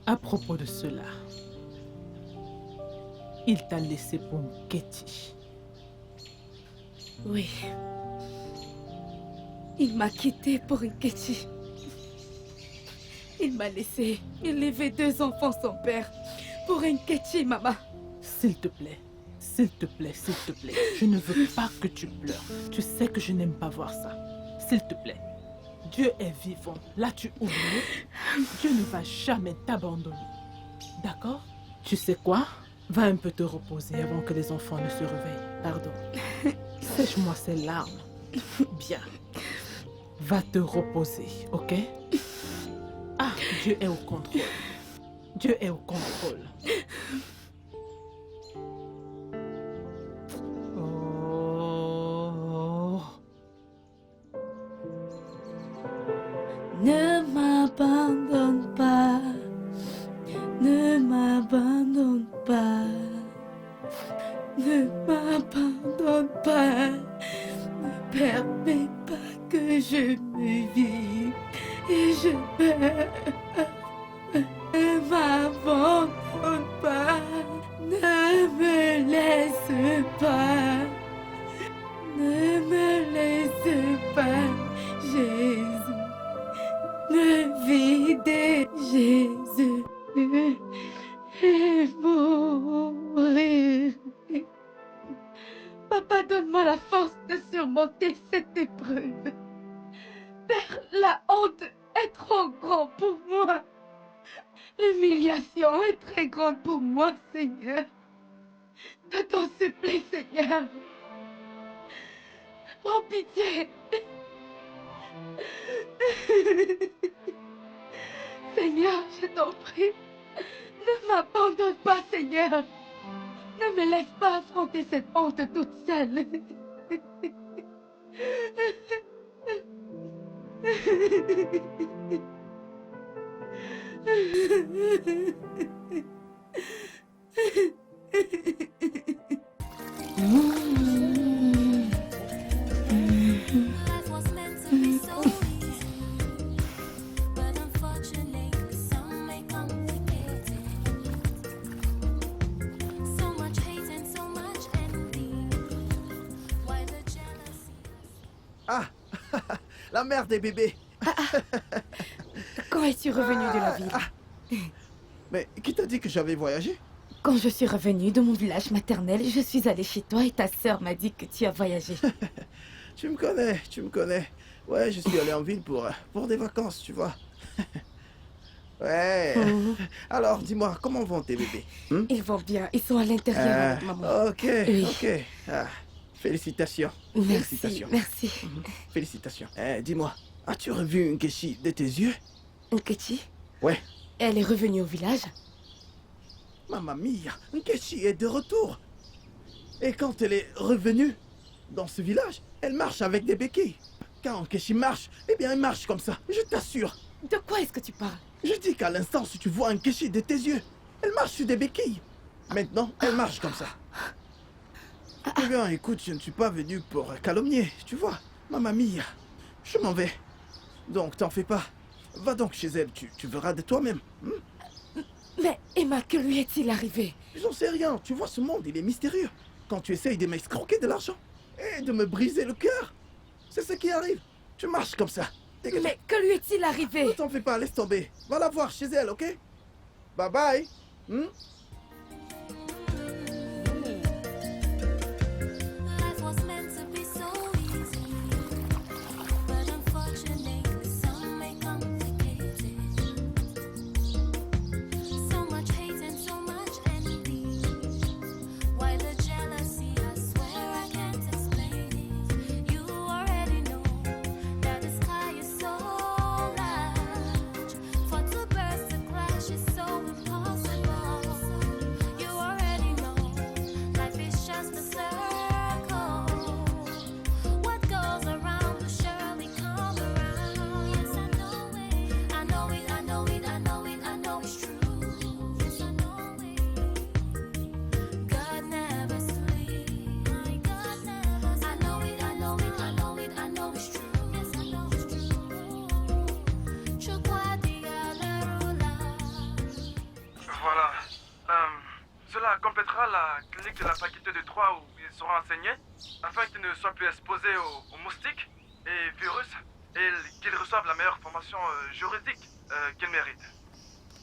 À propos de cela, il t'a laissé pour Nketi. Oui. Il m'a quitté pour Nketi. Il m'a laissé élever 2 enfants sans père pour Nketi, maman. S'il te plaît, s'il te plaît, s'il te plaît, je ne veux pas que tu pleures. Tu sais que je n'aime pas voir ça. S'il te plaît, Dieu est vivant. Là, tu oublies. Dieu ne va jamais t'abandonner. D'accord? Tu sais quoi? Va un peu te reposer avant que les enfants ne se réveillent. Pardon. Sèche-moi ces larmes. Bien. Va te reposer, ok? Ah, Dieu est au contrôle. Dieu est au contrôle. Oh. Ne m'abandonne pas. Ne m'abandonne pas. Ne m'abandonne pas. Ne permets pas que je me vive et je meurs. Ne m'abandonne pas. Ne me laisse pas. Ne me laisse pas, Jésus. Ne vide Jésus et mourir. Papa, donne-moi la force de surmonter cette épreuve. Père, la honte est trop grande pour moi. L'humiliation est très grande pour moi, Seigneur. Je t'en supplie, Seigneur. Prends pitié. Seigneur, je t'en prie, ne m'abandonne pas, Seigneur. Ne me laisse pas affronter cette honte toute seule. Life was meant to be so easy, but unfortunately, some may complicate it. So much hate and so much envy. Why the jealousy? Ah, la mère des bébés. es-tu revenu de la ville? Mais qui t'a dit que j'avais voyagé? Quand je suis revenue de mon village maternel, je suis allée chez toi et ta sœur m'a dit que tu as voyagé. Tu me connais, tu me connais. Ouais, je suis allé en ville pour des vacances, tu vois. Ouais. Alors, dis-moi, comment vont tes bébés? Ils vont bien, ils sont à l'intérieur avec maman. Ok, Oui. ok. Ah, félicitations. Merci, Félicitations. merci. Félicitations. Dis-moi, as-tu revu Nkechi de tes yeux? Nkechi? Ouais. Elle est revenue au village? Mamma mia, Nkechi est de retour. Et quand elle est revenue dans ce village, elle marche avec des béquilles. Quand Nkechi marche, eh bien, elle marche comme ça, je t'assure. De quoi est-ce que tu parles? Je dis qu'à l'instant, si tu vois Nkechi de tes yeux, elle marche sur des béquilles. Maintenant, elle marche comme ça. Eh bien, écoute, je ne suis pas venu pour calomnier, tu vois. Mamma mia, je m'en vais. Donc, t'en fais pas. Va donc chez elle, tu verras de toi-même. Mais Emma, que lui est-il arrivé? J'en sais rien, tu vois, ce monde, il est mystérieux. Quand tu essayes de m'escroquer de l'argent et de me briser le cœur, c'est ce qui arrive. Tu marches comme ça. Dégage. Mais que lui est-il arrivé? Ne t'en fais pas, laisse tomber. Va la voir chez elle, ok? Bye bye. Life was meant to be so easy, but unfortunately, some make complicated. So much hate and so much envy. Why the jealousy? I swear I can't explain it. You already know that the sky is so large. For two birds to clash is so impossible. You already know life is just a circle. What goes around will surely come around. Yes, I know it. I know it. I know it. I know it. I know it's true. Yes, I know it. God never sleeps. My God never sleeps. I know it. I know it. I know it. I know it's true. Yes, I know it's true. Chukwadi Alarula. Voilà. Cela complétera la clinique de la faculté de Troyes où ils seront enseignés, afin qu'ils ne soient plus exposés aux moustiques et virus, et qu'ils reçoivent la meilleure formation juridique qu'ils méritent.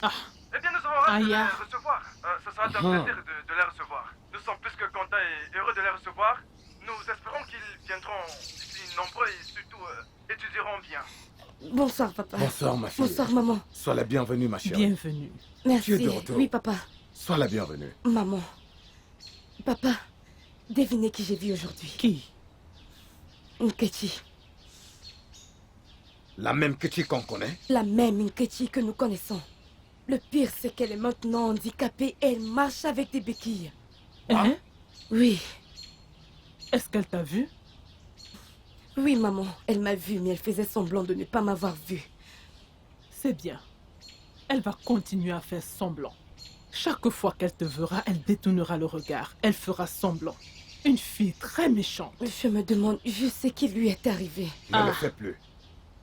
Ah. Eh bien, nous avons hâte de Aïe. les recevoir. Ce sera un plaisir de les recevoir. Nous sommes plus que contents et heureux de les recevoir. Nous espérons qu'ils viendront ici nombreux et surtout étudieront bien. Bonsoir, papa. Bonsoir, ma fille. Bonsoir, maman. Sois la bienvenue, ma chérie. Bienvenue. Merci. Tu es de retour. Oui, papa. Sois la bienvenue. Maman. Papa, devinez qui j'ai vu aujourd'hui. Qui? Nkechi. La même que qu'on connaît. La même Nkechi que nous connaissons. Le pire, c'est qu'elle est maintenant handicapée et elle marche avec des béquilles. Hein? Oui, Est-ce qu'elle t'a vu? oui, maman. Elle m'a vue, mais elle faisait semblant de ne pas m'avoir vue. C'est bien. Elle va continuer à faire semblant. Chaque fois qu'elle te verra, elle détournera le regard. Elle fera semblant. Une fille très méchante. Je me demande juste ce qui lui est arrivé. Ne le fais plus.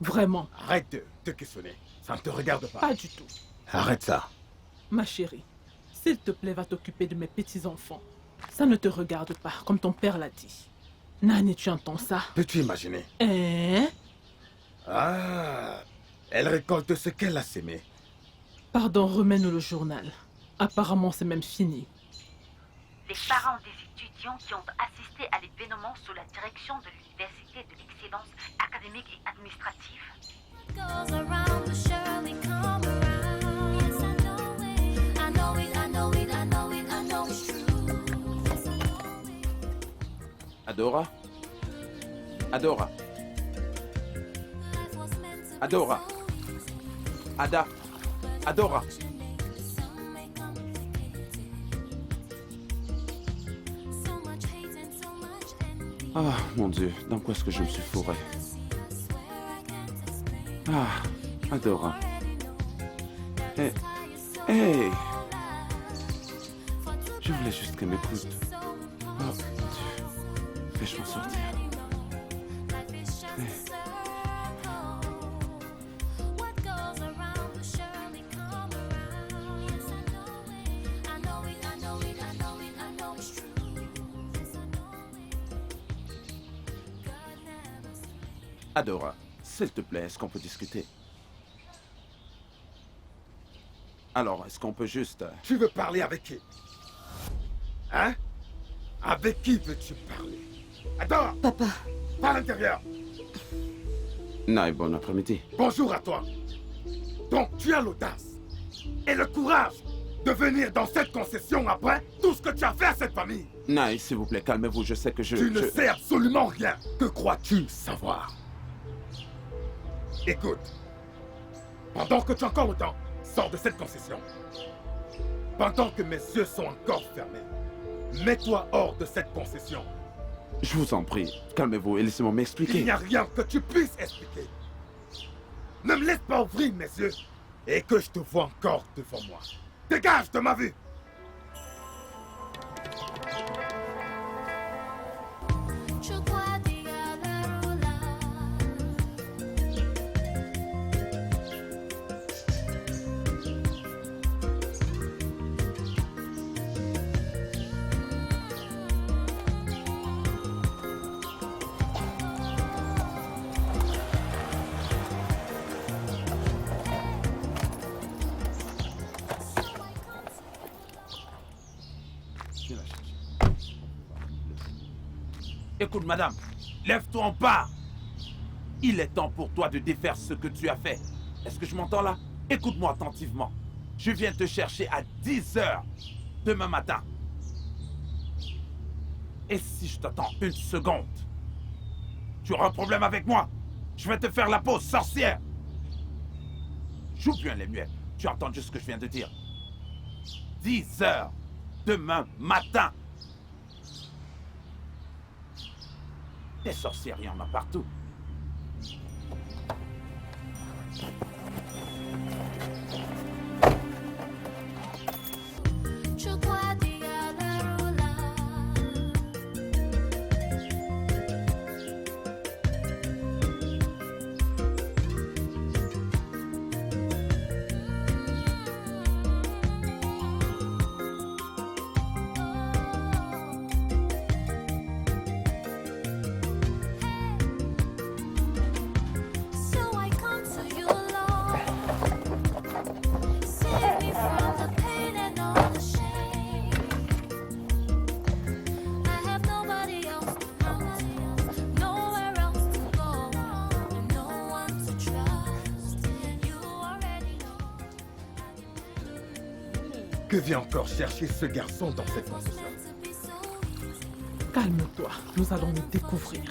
Vraiment, Arrête de te questionner. Ça ne te regarde pas. pas du tout. Arrête ça. Ma chérie, s'il te plaît, va t'occuper de mes petits-enfants. Ça ne te regarde pas, comme ton père l'a dit. Nani, tu entends ça? Peux-tu imaginer? Hein? Ah, elle récolte ce qu'elle a sémé. Pardon, remets-nous le journal. Apparemment, c'est même fini. Les parents des étudiants qui ont assisté à l'événement sous la direction de l'Université de l'excellence académique et administrative. Goes around will surely come around. Yes, I know it. I know it. I know it. I know it. I know it's true. Yes, I know it. Adora? Adora? Life was meant to be Adora? so easy, Ada? Adora? some make complicated. So much hate and so much envy. Ah, mon Dieu, dans quoi est-ce que je me suis fourré? I swear I can't explain. Ah, Adora. Already know that Hey, the sky is so hey, large. For two je voulais juste qu'elle m'écoute. so Oh, mon Dieu, fais-je m'en sortir. life is just a circle. What goes around will surely come around. Yes, I know it. I know it. I know it. I know it. I know it's true. Yes, I know it. God never sleeps. Adora, s'il te plaît, est-ce qu'on peut discuter? Alors, est-ce qu'on peut juste... Tu veux parler avec qui? Hein? Avec qui veux-tu parler? Adora! Papa. Par l'intérieur. Naï, bon après-midi. Bonjour à toi. Donc tu as l'audace et le courage de venir dans cette concession après tout ce que tu as fait à cette famille. Naï, s'il vous plaît, calmez-vous, je sais que Tu ne sais absolument rien. Que crois-tu savoir? Écoute, pendant que tu as encore le temps, sors de cette concession. Pendant que mes yeux sont encore fermés, mets-toi hors de cette concession. Je vous en prie, calmez-vous et laissez-moi m'expliquer. Il n'y a rien que tu puisses expliquer. Ne me laisse pas ouvrir mes yeux et que je te vois encore devant moi. Dégage de ma vue! Écoute, madame, lève-toi en part. Il est temps pour toi de défaire ce que tu as fait. Est-ce que je m'entends là? Écoute-moi attentivement. Je viens te chercher à 10 h demain matin. Et si je t'attends une seconde, tu auras un problème avec moi. Je vais te faire la pause, sorcière. Joue bien les muets. Tu as entendu ce que je viens de dire. 10 h demain matin. Des sorcières, il y en a partout. Que vient encore chercher ce garçon dans cette concession? Calme-toi, nous allons le découvrir.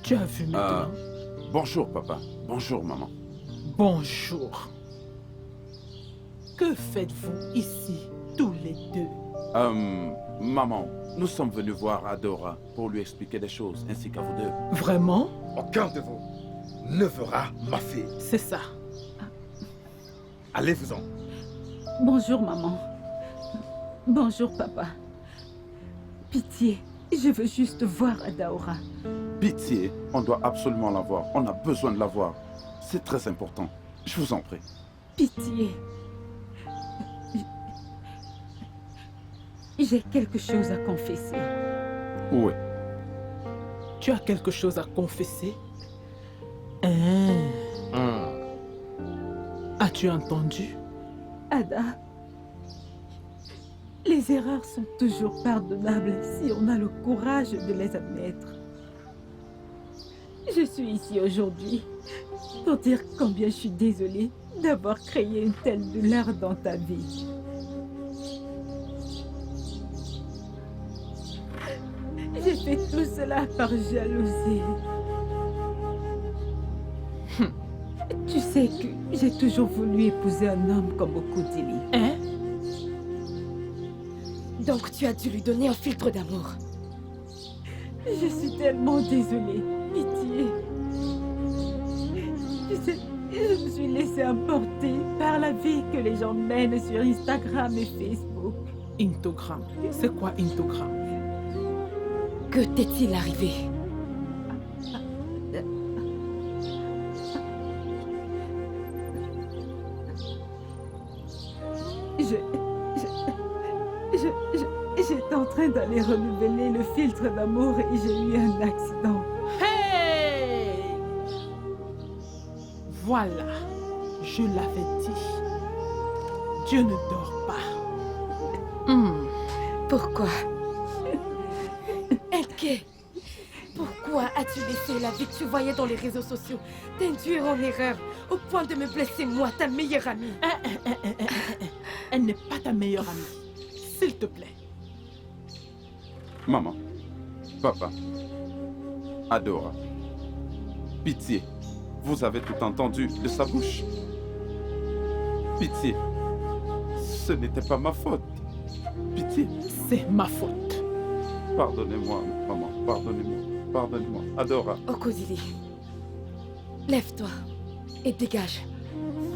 Tu as vu maintenant? Bonjour, papa. Bonjour, maman. Bonjour. Que faites-vous ici, tous les deux? Maman, nous sommes venus voir Adora pour lui expliquer des choses, ainsi qu'à vous deux. Vraiment? Aucun de vous ne verra ma fille. C'est ça. Allez-vous-en. Bonjour, maman. Bonjour, papa. Pitié, je veux juste voir Adaora. Pitié, on doit absolument la voir. On a besoin de la voir. C'est très important. Je vous en prie. Pitié. J'ai quelque chose à confesser. Oui. Tu as quelque chose à confesser? As-tu entendu? Ada, les erreurs sont toujours pardonnables si on a le courage de les admettre. Je suis ici aujourd'hui pour dire combien je suis désolée d'avoir créé une telle douleur dans ta vie. J'ai fait tout cela par jalousie. Tu sais que j'ai toujours voulu épouser un homme comme Okudili. Hein? Donc tu as dû lui donner un filtre d'amour. Je suis tellement désolée. Pitié. Je me suis laissée emporter par la vie que les gens mènent sur Instagram et Facebook. Intogram. C'est quoi Intogram? Que t'est-il arrivé? J'étais en train d'aller renouveler le filtre d'amour et j'ai eu un accident. Hey! Voilà, je l'avais dit. Dieu ne dort pas. Pourquoi Enke, pourquoi as-tu laissé la vie que tu voyais dans les réseaux sociaux t'induire en erreur au point de me blesser moi, ta meilleure amie? Elle n'est pas ta meilleure amie. S'il te plaît. Maman, papa, Adora, pitié, vous avez tout entendu de sa bouche. Pitié, ce n'était pas ma faute. Pitié. C'est ma faute. Pardonnez-moi, maman, pardonnez-moi, pardonnez-moi. Adora. Okodili, lève-toi et dégage.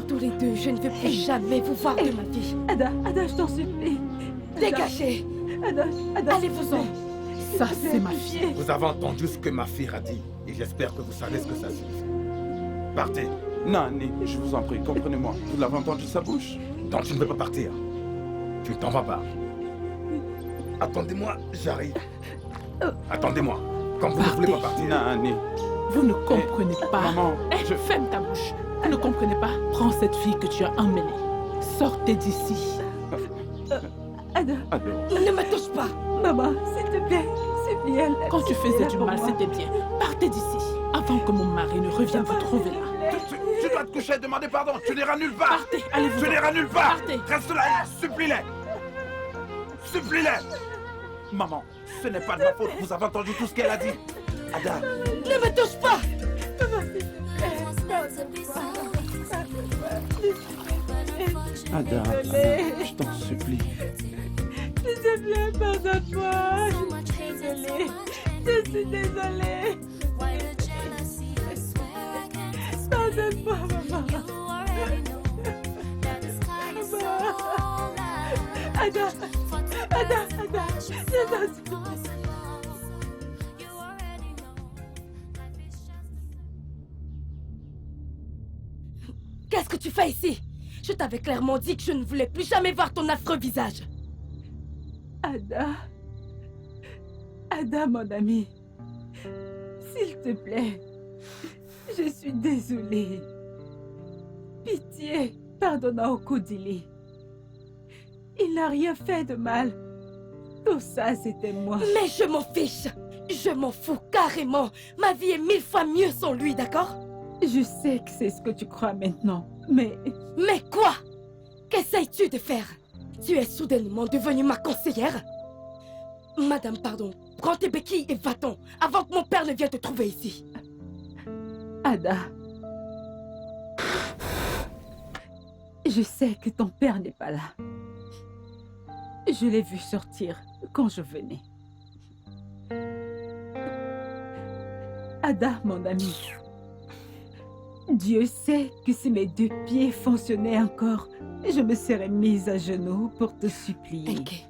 Tous les deux, je ne veux plus jamais vous voir de ma vie. Ada, je t'en supplie. Dégagez. Ada, allez-vous-en. Ça, c'est ma fille. Vous avez entendu ce que ma fille a dit et j'espère que vous savez ce que ça signifie. Partez. Nani, je vous en prie, comprenez-moi. Vous l'avez entendu de sa bouche? Donc tu ne peux pas partir. Tu ne t'en vas pas. Attendez-moi, j'arrive. Attendez-moi. Quand vous ne voulez pas partir. Nani. Vous ne comprenez pas. Maman, ferme ta bouche. Vous ne comprenez pas. Prends cette fille que tu as emmenée. Sortez d'ici. Ada. Ne me touche pas. Maman, s'il te plaît. C'est bien. Quand tu faisais du mal, c'était bien. Partez d'ici. Avant que mon mari ne revienne vous trouver là. Tu dois te coucher et demander pardon. Tu n'iras nulle part. Partez, allez-vous. Tu n'iras nulle part. Partez. Reste là, supplie-les. Supplie-les. Maman, ce n'est pas de ma faute. Vous avez entendu tout ce qu'elle a dit. Ada. Ne me touche pas. Ada, je t'en supplie. S'il te plaît, pardonne-moi. Je suis désolée. Pardonne-moi, maman. Ada, je t'en supplie. Qu'est-ce que tu fais ici? Je t'avais clairement dit que je ne voulais plus jamais voir ton affreux visage. Ada, mon ami. S'il te plaît. Je suis désolée. Pitié, pardonne à Okodili. Il n'a rien fait de mal. Tout ça, c'était moi. Mais je m'en fiche. Je m'en fous carrément. Ma vie est 1000 fois mieux sans lui, d'accord? Je sais que c'est ce que tu crois maintenant, mais... Mais quoi? Qu'essayes-tu de faire? Tu es soudainement devenue ma conseillère? Madame, pardon, prends tes béquilles et va-t'en, avant que mon père ne vienne te trouver ici. Ada, je sais que ton père n'est pas là. Je l'ai vu sortir quand je venais. Ada, mon ami, Dieu sait que si mes deux pieds fonctionnaient encore, je me serais mise à genoux pour te supplier. Enke,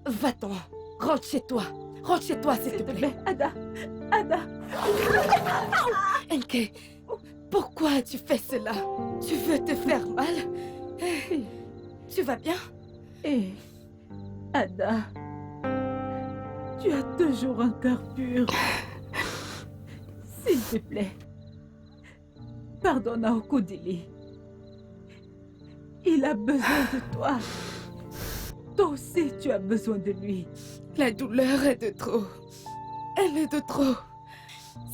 va-t'en, rentre chez toi. Rentre chez toi, s'il te plaît. Ada. Enke, pourquoi tu fais cela? Tu veux te faire mal? Tu vas bien? Ada, tu as toujours un cœur pur. S'il te plaît, pardonne à Okodili. Il a besoin de toi. Toi aussi, tu as besoin de lui. La douleur est de trop. Elle est de trop.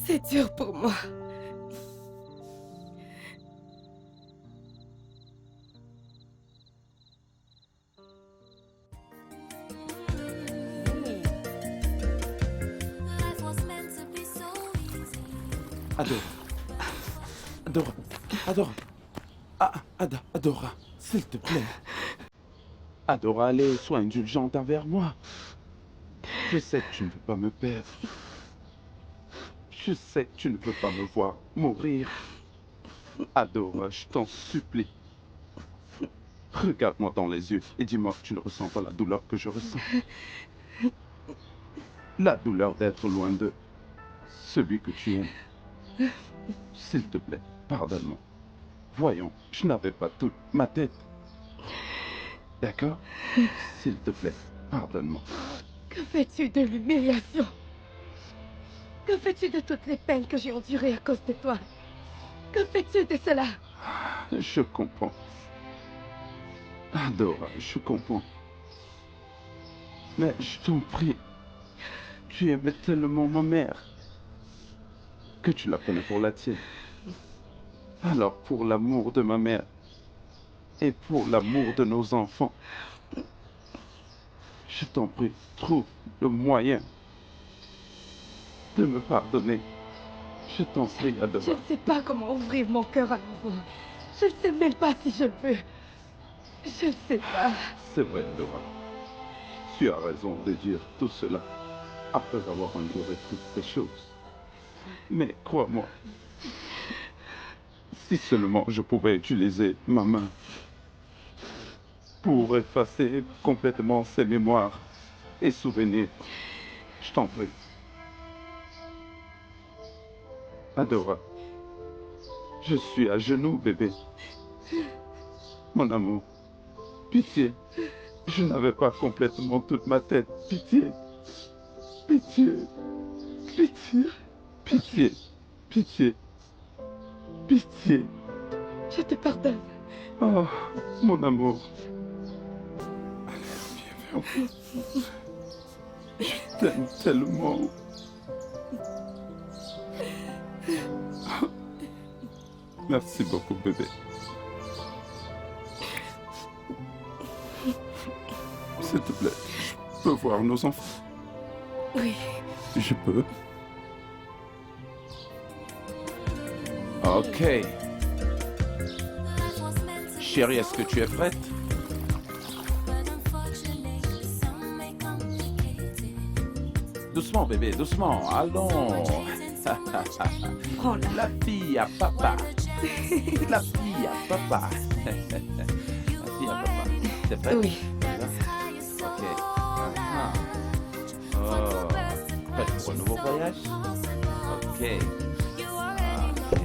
C'est dur pour moi. Adora, s'il te plaît. Adora, allez, sois indulgente envers moi. Je sais que tu ne veux pas me perdre. Je sais que tu ne veux pas me voir mourir. Adora, je t'en supplie. Regarde-moi dans les yeux et dis-moi que tu ne ressens pas la douleur que je ressens. La douleur d'être loin de celui que tu aimes. S'il te plaît, pardonne-moi. Voyons, je n'avais pas toute ma tête. D'accord? S'il te plaît, pardonne-moi. Que fais-tu de l'humiliation? Que fais-tu de toutes les peines que j'ai endurées à cause de toi? Que fais-tu de cela? Je comprends. Adora, je comprends. Mais je t'en prie, tu aimais tellement ma mère que tu la prenais pour la tienne. Alors pour l'amour de ma mère et pour l'amour de nos enfants, je t'en prie, trouve le moyen de me pardonner. Je t'en prie, Adora. Je ne sais pas comment ouvrir mon cœur à nouveau. Je ne sais même pas si je le veux. Je ne sais pas. C'est vrai, Adora. Tu as raison de dire tout cela après avoir enduré toutes ces choses. Mais crois-moi, si seulement je pouvais utiliser ma main pour effacer complètement ces mémoires et souvenirs, je t'en prie. Adora, je suis à genoux, bébé. Mon amour, pitié. Je n'avais pas complètement toute ma tête. Pitié. Pitié. Pitié. Pitié. Pitié. Pitié. Je te pardonne. Oh, mon amour. Allez, viens vers moi. Je t'aime tellement. Merci beaucoup, bébé. S'il te plaît, je peux voir nos enfants? Oui. Je peux. Ok. Chérie, est-ce que tu es prête? Doucement, bébé, doucement. Allons. Prends-la. La fille à papa. La fille à papa. La fille à papa. T'es prête? Oui. Ok. Ah. Oh. Prête pour un nouveau voyage? Ok. Ok.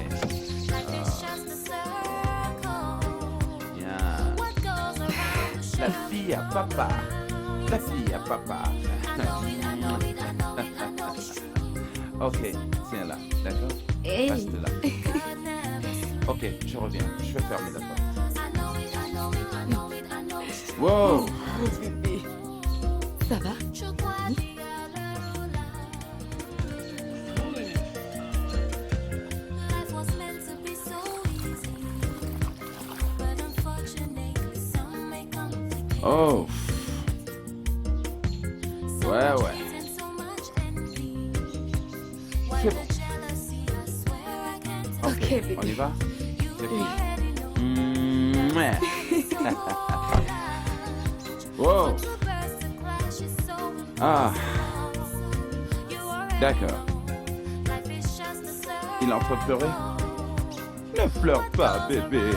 Bien. La fille à papa. La fille à papa. Ok, tiens là, d'accord? Hey. Reste là. Ok, je reviens. Je vais fermer la porte. Wow! Oh, bébé. Ça va? Oh! Ouais, ouais. C'est bon. Ok, bébé. On y va? C'est Oui. Mouais. Wow! Ah! D'accord. Il est en train de pleurer? Ne pleure pas, bébé.